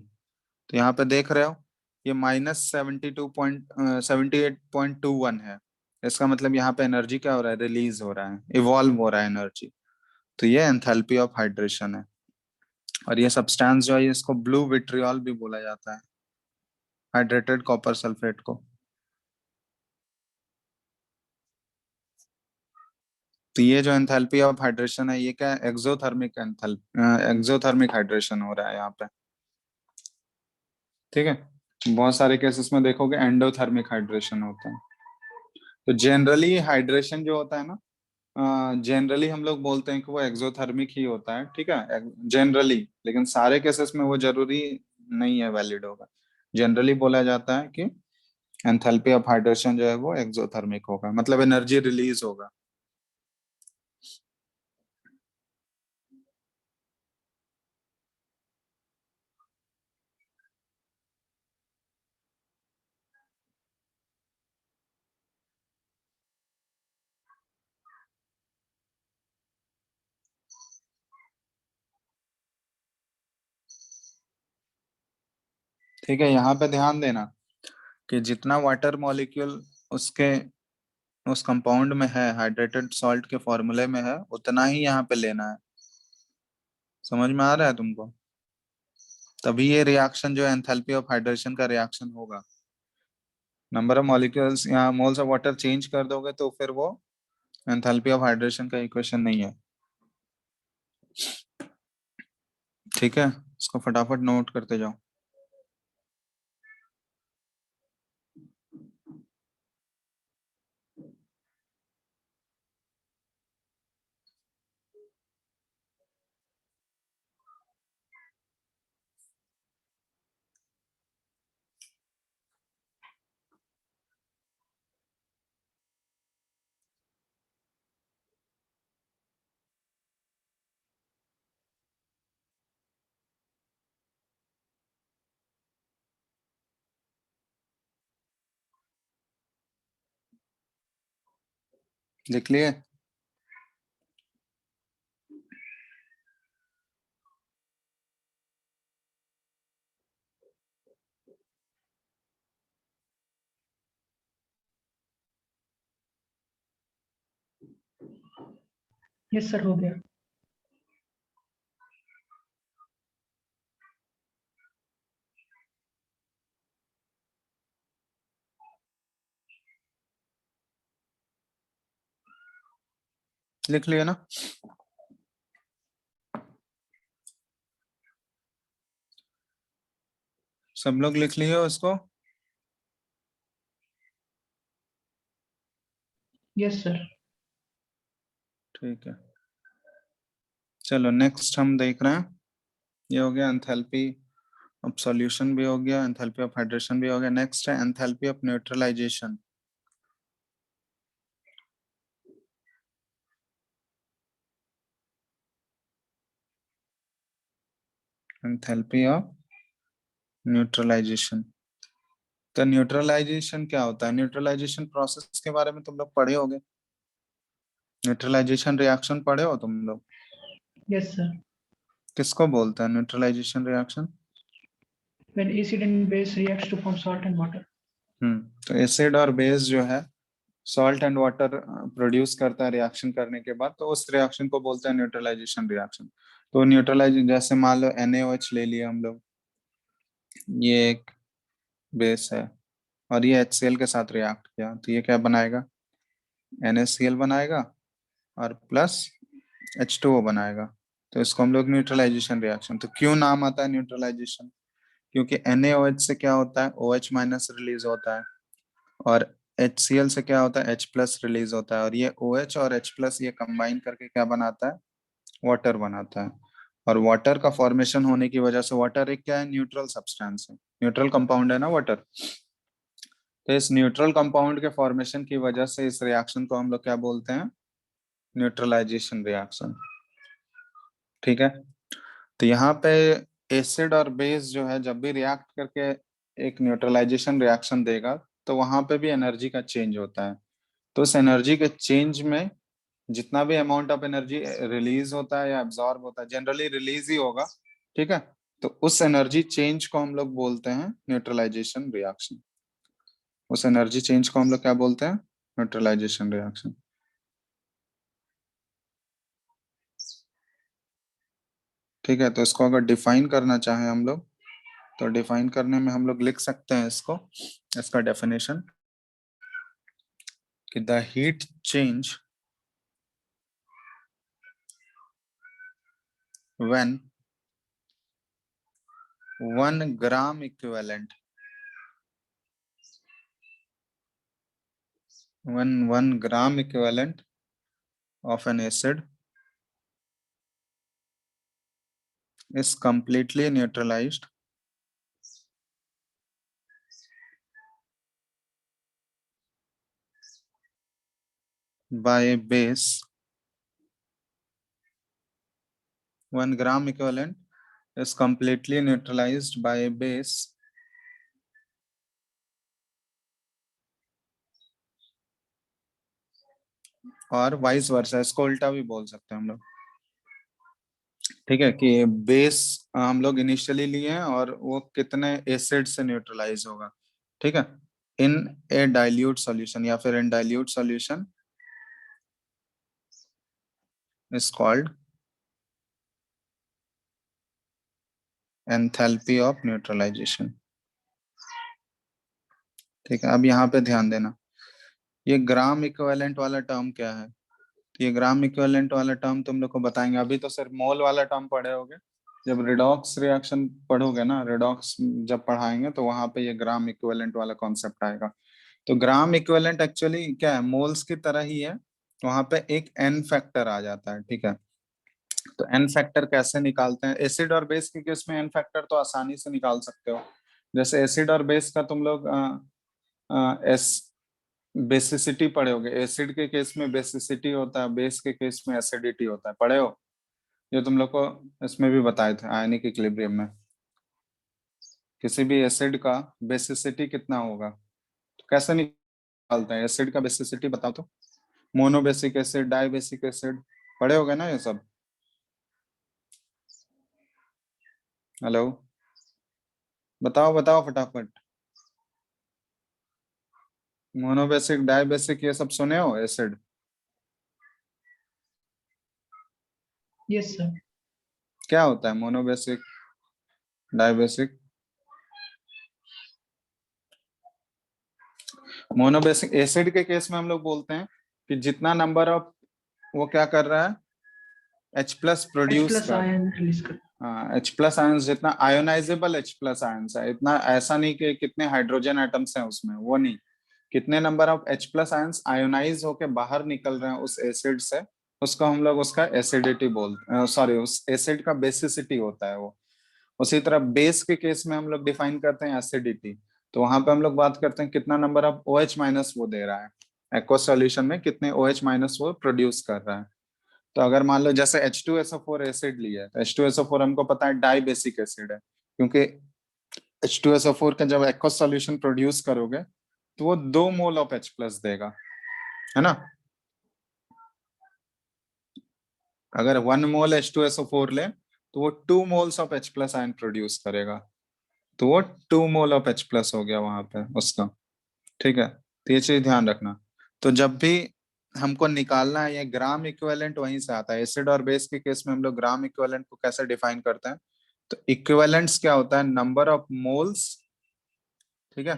तो यहाँ पे देख रहे हो, ये -78.21 है। इसका मतलब यहाँ पे एनर्जी क्या हो रहा है, रिलीज हो रहा है, इवॉल्व हो रहा है एनर्जी। तो ये एंथैल्पी ऑफ हाइड्रेशन है। और ये सब्सटेंस जो है, इसको ब्लू विट्रियल भी बोला जाता है, हाइड्रेटेड कॉपर सल्फेट को। तो ये जो एंथैल्पी ऑफ हाइड्रेशन है, ये क्या है, एक्सोथर्मिक एक्सोथर्मिक हाइड्रेशन हो रहा है यहाँ पे। ठीक है, बहुत सारे केसेस में देखोगे एंडोथर्मिक हाइड्रेशन होता है। तो जनरली हाइड्रेशन जो होता है ना, जनरली हम लोग बोलते हैं कि वो एक्सोथर्मिक ही होता है। ठीक है, जनरली, लेकिन सारे केसेस में वो जरूरी नहीं है, वैलिड होगा। जनरली बोला जाता है कि एंथैल्पी ऑफ हाइड्रेशन जो है वो एक्सोथर्मिक होगा, मतलब एनर्जी रिलीज होगा। ठीक है, यहाँ पे ध्यान देना कि जितना वाटर मॉलिक्यूल उसके उस कंपाउंड में है, हाइड्रेटेड सॉल्ट के फॉर्मूले में है, उतना ही यहाँ पे लेना है। समझ में आ रहा है तुमको? तभी ये रिएक्शन जो है एंथैल्पी ऑफ हाइड्रेशन का रिएक्शन होगा। नंबर ऑफ मॉलिक्यूल्स, यहाँ मोल्स ऑफ वाटर चेंज कर दोगे तो फिर वो एंथैल्पी ऑफ हाइड्रेशन का इक्वेशन नहीं है। ठीक है, इसको फटाफट नोट करते जाओ। लिख लिए? यस सर, हो गया। लिख लिया ना? सब लोग लिख लिए हो इसको? Yes sir. ठीक है, चलो नेक्स्ट हम देख रहे हैं। ये हो गया एंथैल्पी ऑफ सॉल्यूशन भी हो गया, एंथैल्पी ऑफ हाइड्रेशन भी हो गया। नेक्स्ट है enthalpy of neutralisation. Enthalpy of neutralisation. तो न्यूट्रलाइजेशन क्या होता है? न्यूट्रलाइजेशन प्रोसेस के बारे में तुम लोग पढ़े होगे, न्यूट्रलाइजेशन रिएक्शन पढ़े हो तुम लोग? Yes sir. किसको बोलते हैं neutralisation reaction? When acid and base reacts to form salt and water. तो एसिड और बेस जो है सॉल्ट एंड वाटर प्रोड्यूस करता है रिएक्शन करने के बाद, तो उस रिएक्शन को बोलते हैं न्यूट्रलाइजेशन रिएक्शन। तो न्यूट्रलाइज, जैसे मान लो NaOH ले लिया हम लोग, ये एक बेस है और ये HCl के साथ रिएक्ट किया, तो ये क्या बनाएगा? NaCl बनाएगा और प्लस H2O बनाएगा। तो इसको हम लोग न्यूट्रलाइजेशन रिएक्शन। तो क्यों नाम आता है न्यूट्रलाइजेशन? क्योंकि NaOH से क्या होता है? OH माइनस रिलीज होता है, और HCl से क्या होता है? H प्लस रिलीज होता है, और ये OH और H प्लस ये कंबाइन करके क्या बनाता है? वाटर बनाता है। और वाटर का फॉर्मेशन होने की वजह से, वाटर एक क्या है? न्यूट्रल सब्सटेंस है, न्यूट्रल कंपाउंड है ना वाटर। तो इस न्यूट्रल कंपाउंड के फॉर्मेशन की वजह से इस रिएक्शन को हम लोग क्या बोलते हैं? Neutralisation reaction. ठीक है, तो यहाँ पे एसिड और बेस जो है जब भी रिएक्ट करके एक न्यूट्रलाइजेशन रिएक्शन देगा, तो वहां पे भी एनर्जी का चेंज होता है। तो उस एनर्जी के चेंज में जितना भी अमाउंट ऑफ एनर्जी रिलीज होता है या एब्जॉर्ब होता है, जनरली रिलीज ही होगा। ठीक है, तो उस एनर्जी चेंज को हम लोग बोलते हैं न्यूट्रलाइजेशन रिएक्शन। उस एनर्जी चेंज को हम लोग क्या बोलते हैं? Neutralisation reaction. ठीक है, तो इसको अगर डिफाइन करना चाहें हम लोग, तो डिफाइन करने में हम लोग लिख सकते हैं इसको, इसका डेफिनेशन कि the heat change when 1 gram equivalent, when 1 gram equivalent of an acid is completely neutralized by a base, 1 gram equivalent is completely neutralized by a base और वाइस वर्सा, इसको उल्टा भी बोल सकते हैं हम लोग। ठीक है, कि बेस हम लोग इनिशियली लिए हैं और वो कितने एसिड से न्यूट्रलाइज होगा। ठीक है, इन ए डाइल्यूट सॉल्यूशन या फिर in dilute solution is called enthalpy of neutralisation. ठीक है, अब यहाँ पे ध्यान देना, ये ग्राम इक्विवेलेंट वाला टर्म क्या है? ये ग्राम इक्विवेलेंट वाला टर्म तुम लोग को बताएंगे, अभी तो सिर्फ मोल वाला टर्म पढ़े होगे। जब रिडॉक्स रिएक्शन पढ़ोगे ना, रिडॉक्स जब पढ़ाएंगे तो वहां पे ये ग्राम इक्विवेलेंट वाला कॉन्सेप्ट आएगा। तो ग्राम इक्विवेलेंट एक्चुअली क्या है? मोल्स की तरह ही है, वहां पे एक एन फैक्टर आ जाता है। ठीक है, तो एन फैक्टर कैसे निकालते हैं? एसिड और बेस के केस में एन फैक्टर तो आसानी से निकाल सकते हो। जैसे एसिड और बेस का तुम लोग एस बेसिसिटी पढ़े होगे। एसिड के केस में बेसिसिटी होता है, बेस के केस में एसिडिटी होता है, पढ़े हो? ये तुम लोग को इसमें भी बताए थे आयनिक इक्विलिब्रियम में। किसी भी एसिड का बेसिसिटी कितना होगा, तो कैसे निकालते हैं? एसिड का बेसिसिटी बताओ तो। मोनोबेसिक एसिड, डाइबेसिक एसिड, पढ़े होगे ना ये सब? हेलो, बताओ बताओ फटाफट। मोनोबेसिक, डाइबेसिक, ये सब सुने हो एसिड? Yes, sir. क्या होता है मोनोबेसिक, डाइबेसिक? मोनोबेसिक एसिड के केस में हम लोग बोलते हैं कि जितना नंबर ऑफ वो क्या कर रहा है, H plus H produce plus कर, ion release कर. हाँ H प्लस आयंस, जितना आयोनाइजेबल H प्लस आयंस है, इतना ऐसा नहीं कि कितने हाइड्रोजन एटम्स हैं उसमें, वो नहीं, कितने number of H plus ions ionise होके बाहर निकल रहे हैं उस एसिड से, उसको हम लोग उसका एसिडिटी बोलते हैं, सॉरी उस एसिड का बेसिसिटी होता है वो। उसी तरह बेस के केस में हम लोग डिफाइन करते हैं एसिडिटी, तो वहां पे हम लोग बात करते हैं कितना नंबर ऑफ OH माइनस वो दे रहा है, एक्वस सॉल्यूशन में कितने OH माइनस वो प्रोड्यूस कर रहा है। तो अगर मान लो जैसे H2SO4 एसिड लिया है, तो H2SO4 हमको पता है डाई बेसिक एसिड है, क्योंकि H2SO4 का जब एक्वस सॉल्यूशन प्रोड्यूस करोगे तो वो 2 मोल ऑफ H प्लस देगा, है ना। अगर 1 मोल H2SO4 ले तो वो 2 moles of H plus ion produce करेगा, तो वो 2 मोल ऑफ H प्लस हो गया वहां पे उसका। ठीक है, तो ये चीज ध्यान रखना। तो जब भी हमको निकालना है, ये ग्राम इक्विवेलेंट वहीं से आता है। एसिड और बेस के केस में हम लोग ग्राम इक्विवेलेंट को कैसे डिफाइन करते हैं, तो इक्विवेलेंट्स क्या होता है, नंबर ऑफ मोल्स, ठीक है,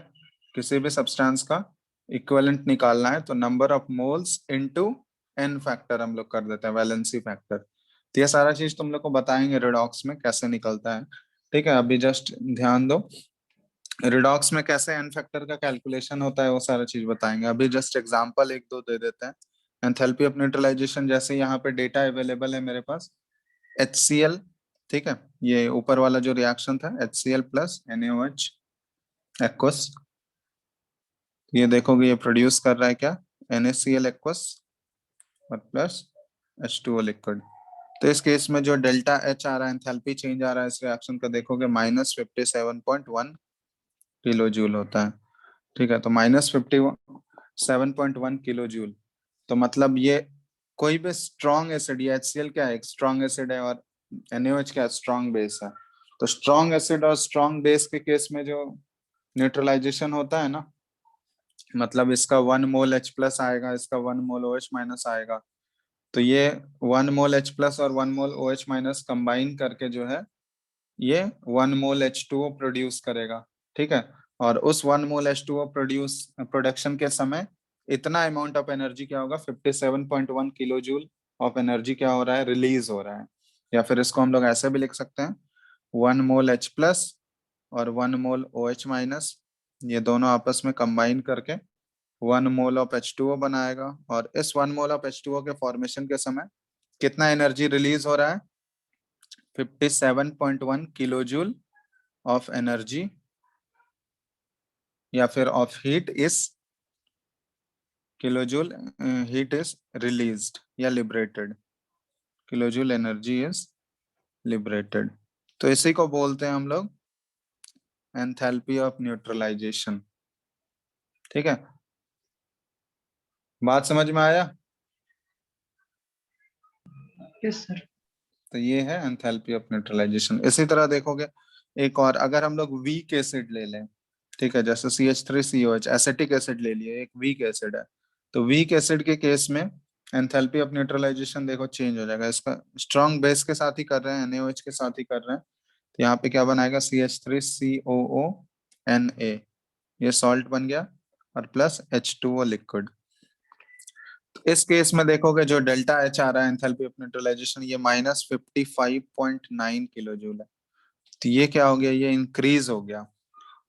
किसी भी सब्सटेंस का इक्विवेलेंट निकालना है तो number of moles into N factor हम लोग कर देते हैं, वैलेंसी फैक्टर। तो ये सारा चीज तुम लोग को बताएंगे रिडॉक्स में कैसे निकलता है। ठीक है, अभी जस्ट ध्यान दो, रिडॉक्स में कैसे एन फैक्टर का कैलकुलेशन होता है वो सारा चीज बताएंगे। अभी जस्ट एग्जांपल एक दो दे देते हैं। एंथैल्पी ऑफ न्यूट्रलाइजेशन, जैसे यहाँ पे डेटा अवेलेबल है मेरे पास, HCl, ठीक है, ये ऊपर वाला जो रिएक्शन था HCl प्लस NaOH एक्वस, ये देखोगे ये प्रोड्यूस कर रहा है क्या, NaCl एक्वस और प्लस H2O लिक्विड। तो इस केस में जो डेल्टा H आ रहा है, एंथैल्पी चेंज आ रहा है इस रिएक्शन का, देखोगे -57.1 किलो जूल होता है। ठीक है, तो -57.1 किलो जूल, तो मतलब ये कोई भी स्ट्रॉन्ग एसिड, ये HCl क्या है, एक स्ट्रॉन्ग एसिड है, और NaOH क्या है, स्ट्रॉन्ग बेस है। तो स्ट्रॉन्ग एसिड और स्ट्रॉन्ग बेस के केस में जो न्यूट्रलाइजेशन होता है ना, मतलब इसका 1 मोल H प्लस आएगा, इसका 1 मोल OH माइनस आएगा, तो ये 1 मोल H प्लस और 1 मोल OH माइनस कंबाइन करके जो है ये 1 मोल H2O प्रोड्यूस करेगा। ठीक है, और उस 1 मोल H2O प्रोडक्शन के समय इतना अमाउंट ऑफ एनर्जी क्या होगा, 57.1 किलो जूल ऑफ एनर्जी क्या हो रहा है, रिलीज हो रहा है। या फिर इसको हम लोग ऐसे भी लिख सकते हैं, 1 मोल H प्लस और 1 मोल OH माइनस, ये दोनों आपस में कंबाइन करके 1 मोल ऑफ H2O बनाएगा, और इस 1 मोल ऑफ H2O के फॉर्मेशन के समय कितना एनर्जी रिलीज हो रहा है, 57.1 किलो जूल ऑफ एनर्जी या फिर of heat is, kilojoule heat is released या liberated, kilojoule energy is liberated. तो इसी को बोलते हैं हम लोग एंथैल्पी ऑफ न्यूट्रलाइजेशन। ठीक है, बात समझ में आया। Yes, sir. तो ये है एंथैल्पी ऑफ न्यूट्रलाइजेशन। इसी तरह देखोगे एक और, अगर हम लोग वीक एसिड ले लें, ठीक है, जैसे CH3COH एसिटिक एसिड ले लिए, एक वीक एसिड है, तो वीक एसिड के केस में एंथैल्पी ऑफ न्यूट्रलाइजेशन देखो चेंज हो जाएगा। इसका स्ट्रॉन्ग बेस के साथ ही कर रहे हैं, NaOH के साथ ही कर रहे हैं, तो यहाँ पे क्या बनाएगा, CH3COONA, ये सॉल्ट बन गया, और प्लस H2O लिक्विड। इस केस में देखोगे जो डेल्टा H आ रहा है एंथैल्पी ऑफ न्यूट्रलाइजेशन, ये -55.9 किलो जूल है। तो ये क्या हो गया, ये इंक्रीज हो गया।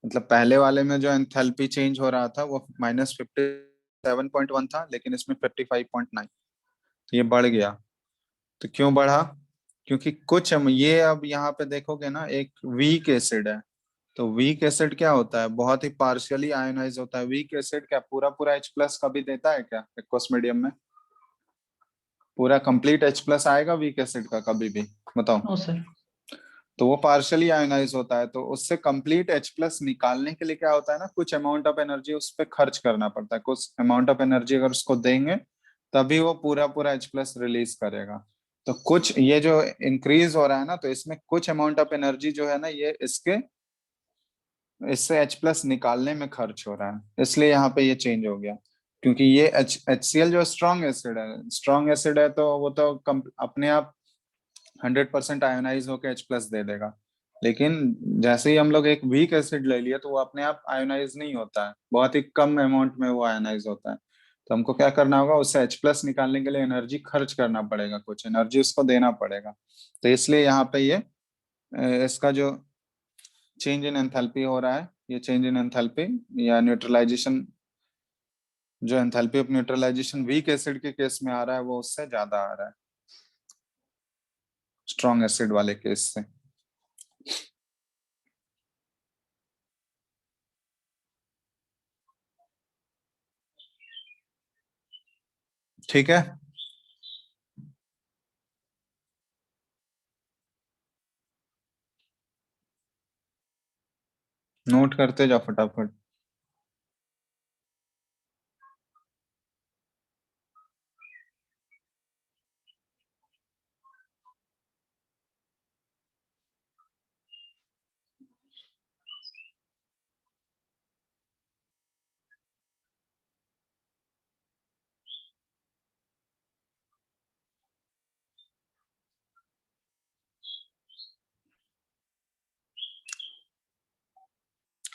मतलब पहले वाले में जो एंथैल्पी चेंज हो रहा था वो -57.1 था, लेकिन इसमें 55.9, तो ये बढ़ गया। तो क्यों बढ़ा, क्योंकि कुछ हम ये अब यहाँ पे देखोगे ना, एक वीक एसिड है, तो वीक एसिड क्या होता है, बहुत ही पार्शियली आयोनाइज होता है। वीक एसिड क्या पूरा पूरा H प्लस कभी देता है क्या एक्वस मीडियम में, पूरा कंप्लीट H प्लस आएगा वीक एसिड का कभी भी, बताओ। No, sir. तो वो पार्शियली आयोनाइज होता है, तो उससे कंप्लीट H प्लस निकालने के लिए क्या होता है ना, कुछ अमाउंट ऑफ एनर्जी उस पर खर्च करना पड़ता है। कुछ अमाउंट ऑफ एनर्जी अगर उसको देंगे तभी वो पूरा पूरा H प्लस रिलीज करेगा। तो कुछ ये जो इंक्रीज हो रहा है ना, तो इसमें कुछ अमाउंट ऑफ एनर्जी जो है ना, ये इससे H प्लस निकालने में खर्च हो रहा है, इसलिए यहाँ पे ये चेंज हो गया। क्योंकि ये HCl जो स्ट्रॉन्ग एसिड है, स्ट्रॉन्ग एसिड है, तो वो तो अपने आप 100% आयोनाइज होकर H+ दे देगा। लेकिन जैसे ही हम लोग एक वीक एसिड ले लिया तो वो अपने आप आयोनाइज नहीं होता है, बहुत ही कम अमाउंट में वो आयोनाइज होता है। तो हमको क्या करना होगा, उससे H+ निकालने के लिए एनर्जी खर्च करना पड़ेगा, कुछ एनर्जी उसको देना पड़ेगा। तो इसलिए यहाँ पे ये इसका जो चेंज इन एंथैल्पी हो रहा है, ये चेंज इन एंथैल्पी या न्यूट्रलाइजेशन, जो enthalpy of neutralisation weak acid के केस में आ रहा है वो उससे ज्यादा आ रहा है स्ट्रॉन्ग एसिड वाले केस से। ठीक है, नोट करते जाओ फटाफट।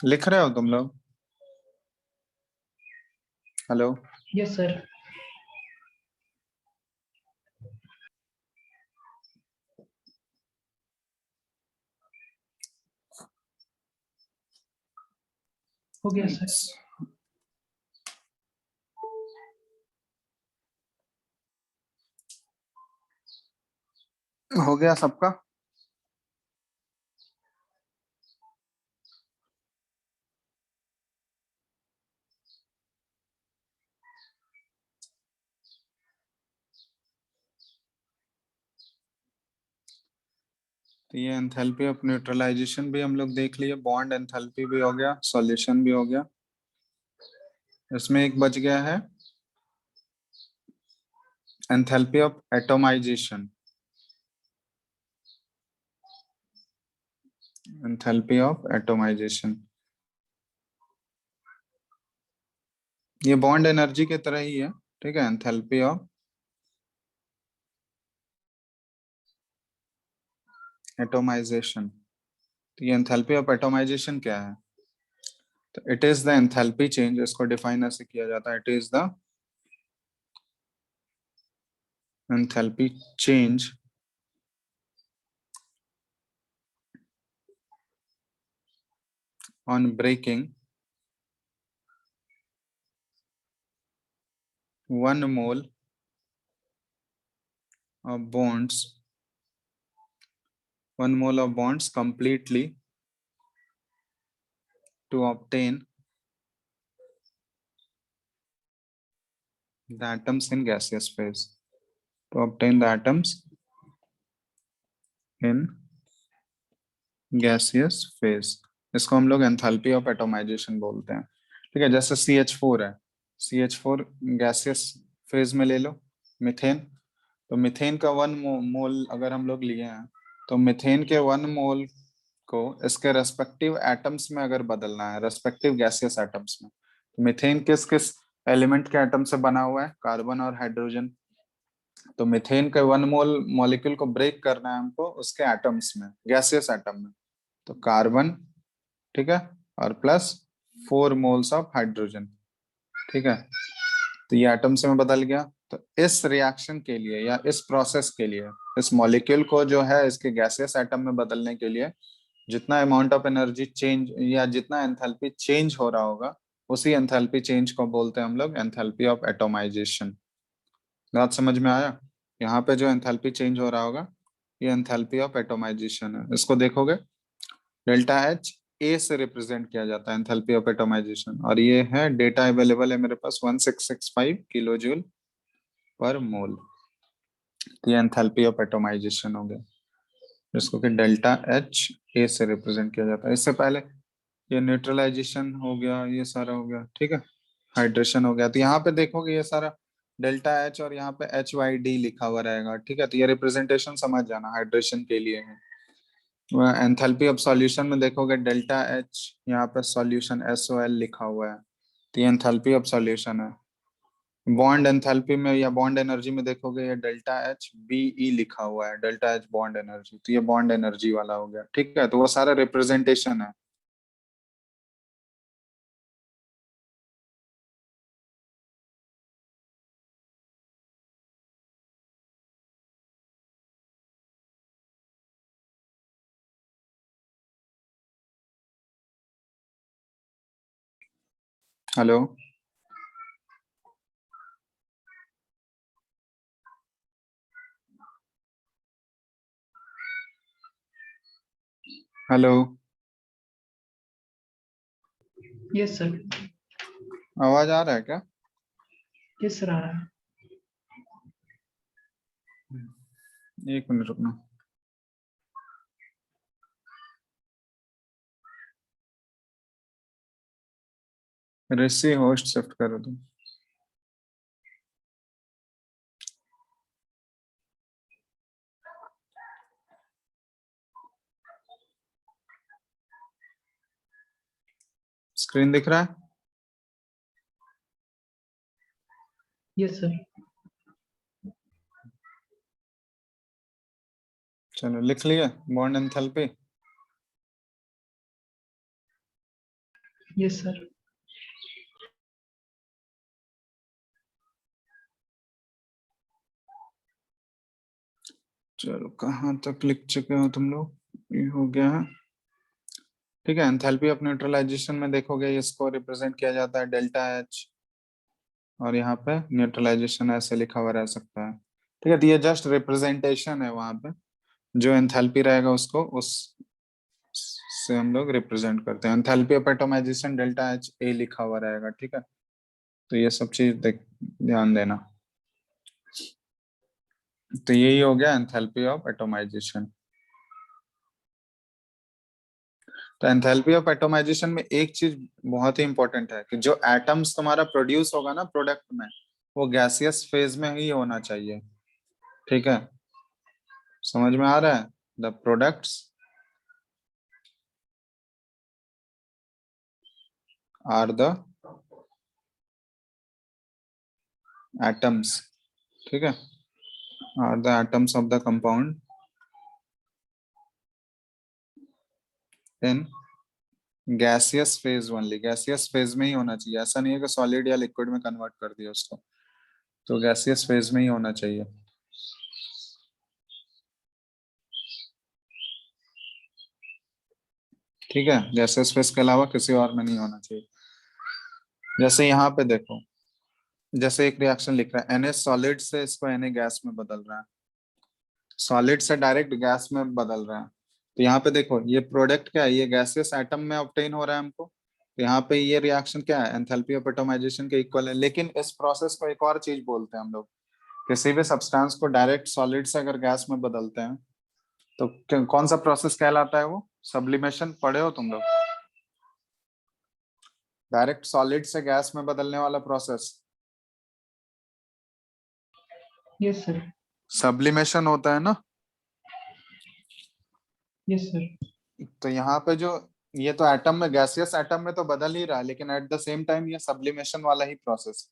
लिख रहे हो तुम लोग? हेलो? Yes, sir. हो गया सर। हो गया सबका? तो ये एंथैल्पी ऑफ न्यूट्रलाइजेशन भी हम लोग देख लिए, बॉन्ड एंथैल्पी भी हो गया, सॉल्यूशन भी हो गया। इसमें एक बच गया है enthalpy of atomisation. Enthalpy of atomisation ये बॉन्ड एनर्जी के तरह ही है, ठीक है। एंथैल्पी ऑफ एटोमाइजेशन, तो ये एंथैल्पी ऑफ एटोमाइजेशन क्या है? तो it is the enthalpy change, इसको डिफाइन ऐसे किया जाता है, it is the enthalpy change on breaking 1 mole of bonds, 1 mole of bonds completely to obtain the atoms in gaseous phase, to obtain the atoms in gaseous phase। इसको हम लोग enthalpy of atomisation बोलते हैं, ठीक है। जैसे CH4 है, CH4 gaseous phase में ले लो, मीथेन। तो मीथेन का 1 मोल अगर हम लोग लिए हैं, तो मीथेन के 1 मोल को इसके रेस्पेक्टिव एटम्स में अगर बदलना है, रेस्पेक्टिव गैसियस एटम्स में, तो मीथेन किस किस एलिमेंट के एटम से बना हुआ है? कार्बन और हाइड्रोजन। तो मीथेन के 1 मोल मॉलिक्यूल को ब्रेक करना है हमको उसके एटम्स में, गैसियस एटम में। तो कार्बन, ठीक है, और प्लस 4 मोल्स ऑफ हाइड्रोजन, ठीक है। तो ये एटम्स में बदल गया। तो इस रिएक्शन के लिए या इस प्रोसेस के लिए, इस मॉलिक्यूल को जो है इसके गैसियस एटम में बदलने के लिए जितना अमाउंट ऑफ एनर्जी चेंज या जितना एंथैल्पी चेंज हो रहा होगा, उसी एंथैल्पी चेंज को बोलते हैं हम लोग एंथैल्पी ऑफ एटोमाइजेशन। बात समझ में आया? यहाँ पे जो एंथैल्पी चेंज हो रहा होगा ये एंथैल्पी ऑफ एटोमाइजेशन है। इसको देखोगे डेल्टा H A से रिप्रेजेंट किया जाता है एंथैल्पी ऑफ एटोमाइजेशन, और ये है डेटा अवेलेबल है मेरे पास 1665 किलो जूल पर मोल। ये एंथैल्पी ऑफ एटोमाइजेशन हो गया, जिसको कि डेल्टा H A से रिप्रेजेंट किया जाता है। इससे पहले ये न्यूट्रलाइजेशन हो गया, ये सारा हो गया, ठीक है, हाइड्रेशन हो गया। तो यहाँ पे देखोगे ये सारा डेल्टा H और यहाँ पे HYD लिखा हुआ रहेगा, ठीक है। तो ये रिप्रेजेंटेशन समझ जाना, हाइड्रेशन के लिए है। एंथैल्पी ऑफ सॉल्यूशन में देखोगे डेल्टा H, यहाँ पे सॉल्यूशन SOL लिखा हुआ है, तो ये एंथैल्पी ऑफ सॉल्यूशन है। बॉन्ड एंथैल्पी में या बॉन्ड एनर्जी में देखोगे ये डेल्टा एच बी ई लिखा हुआ है, डेल्टा एच बॉन्ड एनर्जी, तो ये बॉन्ड एनर्जी वाला हो गया। ठीक है, तो वो सारा रिप्रेजेंटेशन है। Hello, hello, Yes, sir. आवाज आ रहा है क्या? Yes, sir. आ रहा है। एक मिनट रुकना। ऋषि होस्ट शिफ्ट करो तुम। स्क्रीन दिख रहा है? Yes, sir. चलो लिख लिया बॉन्ड एंथैल्पी। Yes, sir. चलो कहाँ तक लिख चुके हो तुम लोग? ये हो गया है। ठीक है, एंथैल्पी ऑफ न्यूट्रलाइजेशन में देखोगे इसको रिप्रेजेंट किया जाता है डेल्टा एच, और यहाँ पे न्यूट्रलाइजेशन ऐसे लिखा हुआ रह सकता है। ठीक है, तो ये जस्ट रिप्रेजेंटेशन है, वहां पे जो एंथैल्पी रहेगा उसको उस से हम लोग रिप्रेजेंट करते हैं। Enthalpy of atomisation delta H A लिखा हुआ रहेगा। ठीक है, तो ये सब चीज ध्यान देना। तो यही हो गया एंथैल्पी ऑफ एटोमाइजेशन। तो एंथैल्पी ऑफ एटोमाइजेशन में एक चीज बहुत ही इंपॉर्टेंट है कि जो एटम्स तुम्हारा प्रोड्यूस होगा ना प्रोडक्ट में, वो गैसियस फेज में ही होना चाहिए। ठीक है, समझ में आ रहा है? The products are the atoms, ठीक है, are the atoms of the compound in gaseous phase only. Gaseous phase में ही होना चाहिए, ऐसा नहीं है कि सॉलिड या लिक्विड में कन्वर्ट कर दिया उसको, तो गैसियस फेज में ही होना चाहिए। ठीक है, गैसियस फेज के अलावा किसी और में नहीं होना चाहिए। जैसे यहाँ पे देखो, जैसे एक रिएक्शन लिख रहा है Na सॉलिड से इसको Na गैस में बदल रहा है, सॉलिड से डायरेक्ट गैस में बदल रहा है। तो यहाँ पे देखो ये प्रोडक्ट क्या है, ये गैसियस एटम में ऑब्टेन हो रहा है हमको। तो यहाँ पे ये रिएक्शन क्या है, एंथैल्पी ऑफ एटोमाइजेशन के इक्वल है। लेकिन इस प्रोसेस को एक और चीज बोलते हैं हम लोग, किसी भी सब्सटेंस को डायरेक्ट सॉलिड से अगर गैस में बदलते हैं तो कौन सा प्रोसेस कहलाता है वो? सब्लिमेशन, पढ़े हो तुम लोग? डायरेक्ट सॉलिड से गैस में बदलने वाला प्रोसेस Yes, sir. सब्लिमेशन होता है ना। Yes, sir. तो यहाँ पे जो ये तो एटम में, गैसियस एटम में तो बदल ही रहा है, लेकिन एट द सेम टाइम ये सब्लिमेशन वाला ही प्रोसेस।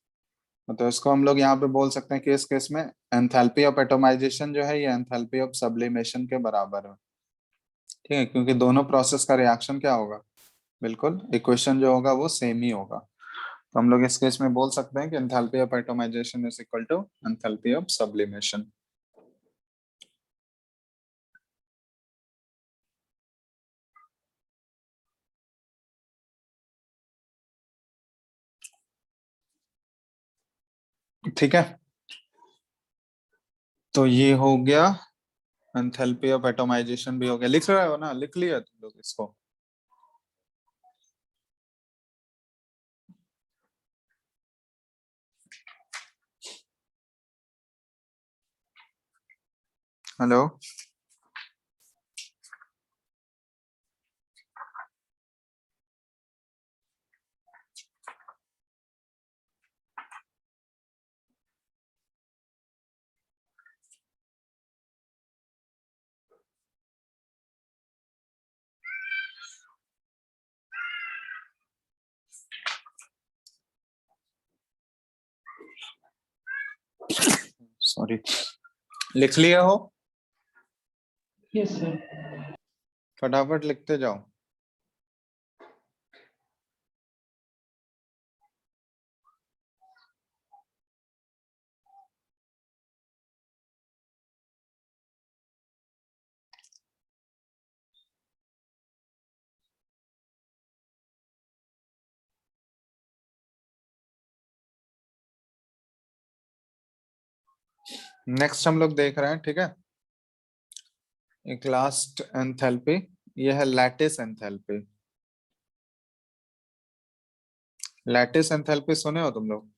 तो इसको हम लोग यहाँ पे बोल सकते हैं कि इस केस में एंथैल्पी ऑफ एटोमाइजेशन जो है ये एंथैल्पी ऑफ सब्लिमेशन के बराबर है। ठीक है, क्योंकि दोनों प्रोसेस का रिएक्शन क्या होगा, बिल्कुल इक्वेशन जो होगा वो सेम ही होगा। तो हम लोग इस केस में बोल सकते हैं कि enthalpy of atomisation is equal to enthalpy of sublimation. ठीक है, तो ये हो गया एंथैल्पी ऑफ एटोमाइजेशन भी हो गया। लिख रहे हो ना, लिख लिया तुम लोग इसको? हेलो, सॉरी, लिख लिए हो? Yes, sir. फटाफट लिखते जाओ। नेक्स्ट हम लोग देख रहे हैं, ठीक है, एक लास्ट एंथैल्पी, यह है लैटिस एंथैल्पी। लैटिस एंथैल्पी सुने हो तुम लोग?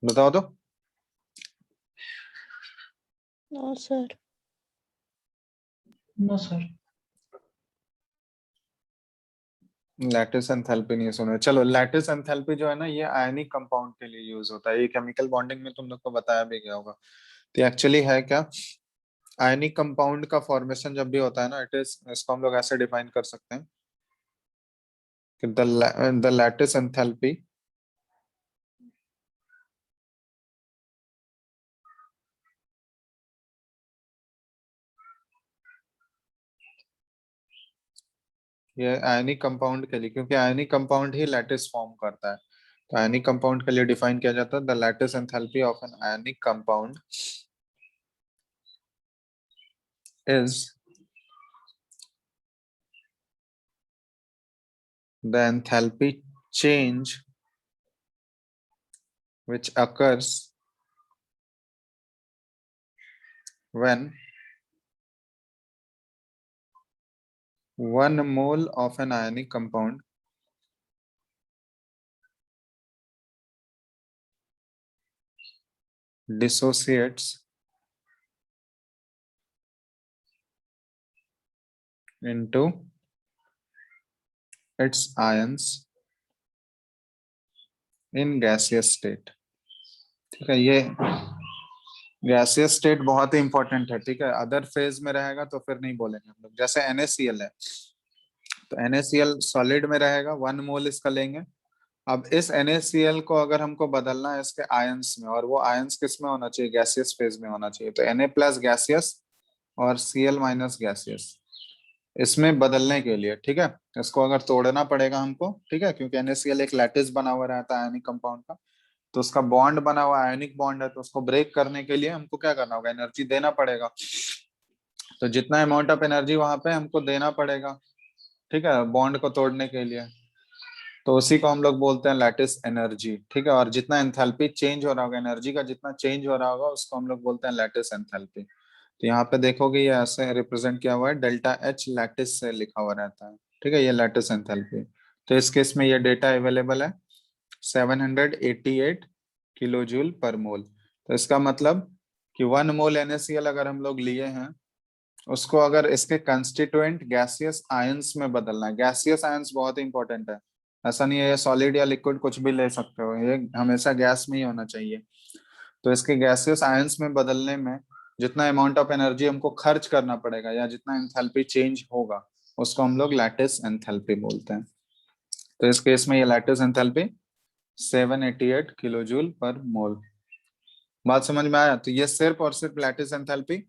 बताओ तो। No sir. No, sir. Lattice enthalpy नहीं सुने? चलो, लैटिस एंथैल्पी जो है ना, ये आयनिक कंपाउंड के लिए यूज होता है। ये केमिकल बॉन्डिंग में तुम लोग को बताया भी गया होगा। तो एक्चुअली है क्या, आयनिक कंपाउंड का फॉर्मेशन जब भी होता है ना, इट इज, इसको हम लोग ऐसे डिफाइन कर सकते हैं कि द लैटिस एंथैल्पी ये आयनिक कंपाउंड के लिए, क्योंकि आयनिक कंपाउंड ही लैटिस फॉर्म करता है, तो आयनिक कंपाउंड के लिए डिफाइन किया जाता है the lattice enthalpy of an ionic compound is the enthalpy change which occurs when 1 mole of an ionic compound dissociates into its ions in gaseous state। ठीक है, ये गैसियस स्टेट बहुत ही important है, ठीक है। अदर फेज में रहेगा तो फिर नहीं बोलेंगे हम लोग। जैसे NaCl है, तो NaCl सॉलिड में रहेगा, 1 मोल इसका लेंगे। अब इस NaCl को अगर हमको बदलना है इसके आयंस में, और वो आयंस किस में होना चाहिए, गैसियस फेज में होना चाहिए, तो Na प्लस गैसियस और Cl माइनस गैसियस, इसमें बदलने के लिए, ठीक है, इसको अगर तोड़ना पड़ेगा हमको, ठीक है, क्योंकि NaCl एक लैटिस बना हुआ रहता है आयनिक कंपाउंड का, तो उसका बॉन्ड बना हुआ आयनिक बॉन्ड है, तो उसको ब्रेक करने के लिए हमको क्या करना होगा, एनर्जी देना पड़ेगा। तो जितना अमाउंट ऑफ एनर्जी वहां पे हमको देना पड़ेगा, ठीक है, बॉन्ड को तोड़ने के लिए, तो उसी को हम लोग बोलते हैं लैटिस एनर्जी, ठीक है। और जितना एंथैल्पी चेंज हो रहा होगा, एनर्जी का जितना चेंज हो रहा होगा, उसको हम लोग बोलते हैं लैटिस एंथैल्पी। तो यहाँ पे देखोगे ये ऐसे रिप्रेजेंट किया हुआ है, डेल्टा एच लैटिस से लिखा हुआ रहता है, ठीक है, ये लैटिस एंथैल्पी। तो इस केस में ये डेटा अवेलेबल है 788 किलो जूल पर मोल। तो इसका मतलब कि 1 मोल NaCl अगर हम लोग लिए हैं, उसको अगर इसके कंस्टिट्यूएंट गैसियस आयंस में बदलना है, गैसियस आयंस बहुत इंपॉर्टेंट है, ऐसा नहीं है ये सॉलिड या लिक्विड कुछ भी ले सकते हो, ये हमेशा गैस में ही होना चाहिए। तो इसके गैसियस आयंस में बदलने में जितना अमाउंट ऑफ एनर्जी हमको खर्च करना पड़ेगा, या जितना एंथैल्पी चेंज होगा, उसको हम लोग लैटिस एंथैल्पी बोलते हैं। तो इस केस में ये लैटिस एंथैल्पी 788 किलो जूल पर मोल। बात समझ में आया? तो ये सिर्फ और सिर्फ लैटिस एंथैल्पी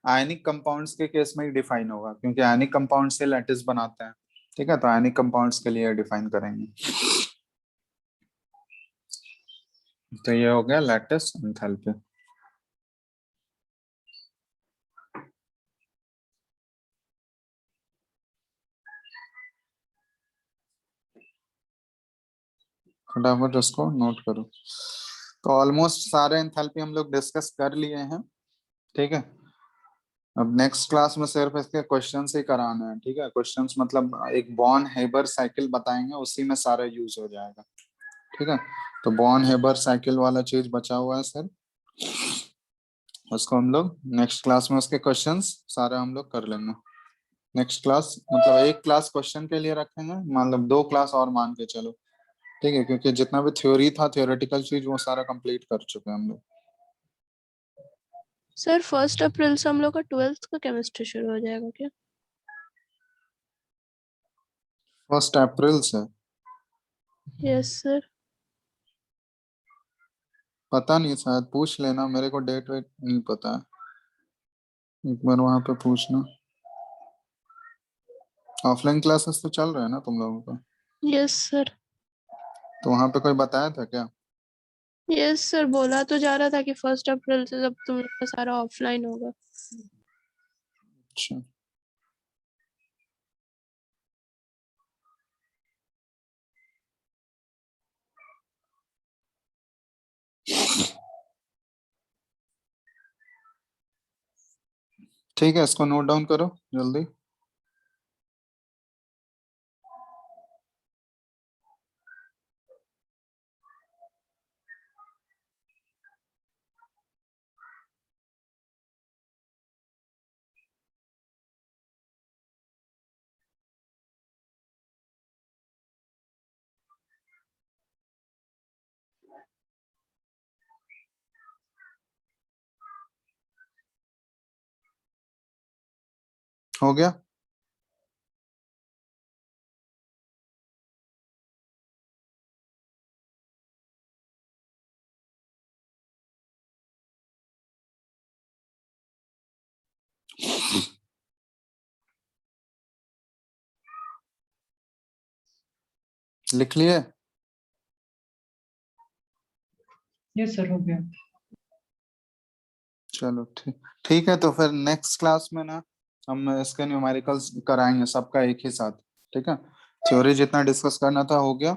आयनिक कंपाउंड्स के केस में ही डिफाइन होगा, क्योंकि आयनिक कंपाउंड से लैटिस बनाते हैं, ठीक है, तो आयनिक कंपाउंड्स के लिए डिफाइन करेंगे। तो ये हो गया लैटिस एंथैल्पी। फटाफट उसको नोट करो। तो ऑलमोस्ट सारे एंथैल्पी हम लोग डिस्कस कर लिए हैं, ठीक है। अब नेक्स्ट क्लास में सिर्फ इसके क्वेश्चंस ही कराने हैं, ठीक है। क्वेश्चंस मतलब एक बॉर्न हेबर साइकिल बताएंगे, उसी में सारा यूज हो जाएगा, ठीक है। तो बॉर्न हेबर साइकिल वाला चीज बचा हुआ है सर, उसको हम लोग नेक्स्ट क्लास में उसके क्वेश्चंस सारे हम लोग कर लेंगे। नेक्स्ट क्लास मतलब एक क्लास क्वेश्चन के लिए रखेंगे, मतलब 2 क्लास और मान के चलो, ठीक है, क्योंकि जितना भी थ्योरी था, थियोरेटिकल चीज, वो सारा कंप्लीट कर चुके हैं हम लोग। सर 1 अप्रैल से हम लोग का 12th का केमिस्ट्री शुरू हो जाएगा क्या? 1 अप्रैल से यस सर। पता नहीं, शायद पूछ लेना, मेरे को डेट वेट नहीं पता है, एक बार वहां पे पूछना। ऑफलाइन क्लासेस तो चल रहे हैं ना तुम लोगों का? Yes sir. तो वहां पे कोई बताया था क्या? यस सर, बोला तो जा रहा था कि 1 अप्रैल से सब तुम लोग का सारा ऑफलाइन होगा। अच्छा, ठीक है, इसको नोट डाउन करो जल्दी। हो गया? लिख लिए? यस सर, हो गया। चलो ठीक, ठीक है, तो फिर नेक्स्ट क्लास में ना हम इसके न्यूमेरिकल्स कराएंगे सबका एक ही साथ। ठीक है, थ्योरी जितना डिस्कस करना था हो गया,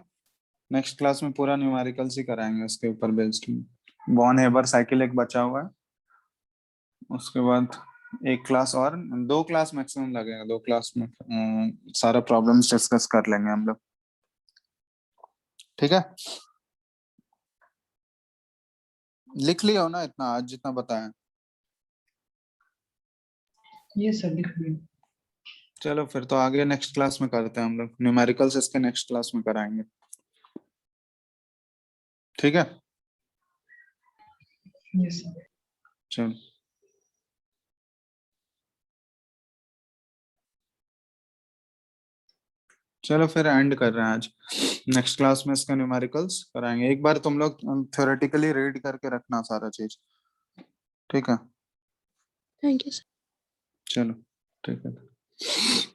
नेक्स्ट क्लास में पूरा न्यूमेरिकल्स ही कराएंगे उसके ऊपर बेस्ड। बॉर्न हेबर साइकिल एक बचा हुआ है, उसके बाद एक क्लास और, 2 क्लास मैक्सिमम लगेगा, 2 क्लास में सारा प्रॉब्लम्स डिस्कस कर लेंगे हम लोग। ठीक है, लिख लिया हो ना इतना आज जितना बताया? यस सर, लिख लिया। चलो फिर तो आगे नेक्स्ट क्लास में करते हैं हम लोग, न्यूमेरिकल्स इसके नेक्स्ट क्लास में कराएंगे। ठीक है, यस सर। चलो। चलो फिर एंड कर रहे हैं आज, नेक्स्ट क्लास में इसका न्यूमेरिकल्स कराएंगे। एक बार तुम लोग थ्योरेटिकली रीड करके रखना सारा चीज। ठीक है, थैंक यू सर। चलो ठीक है।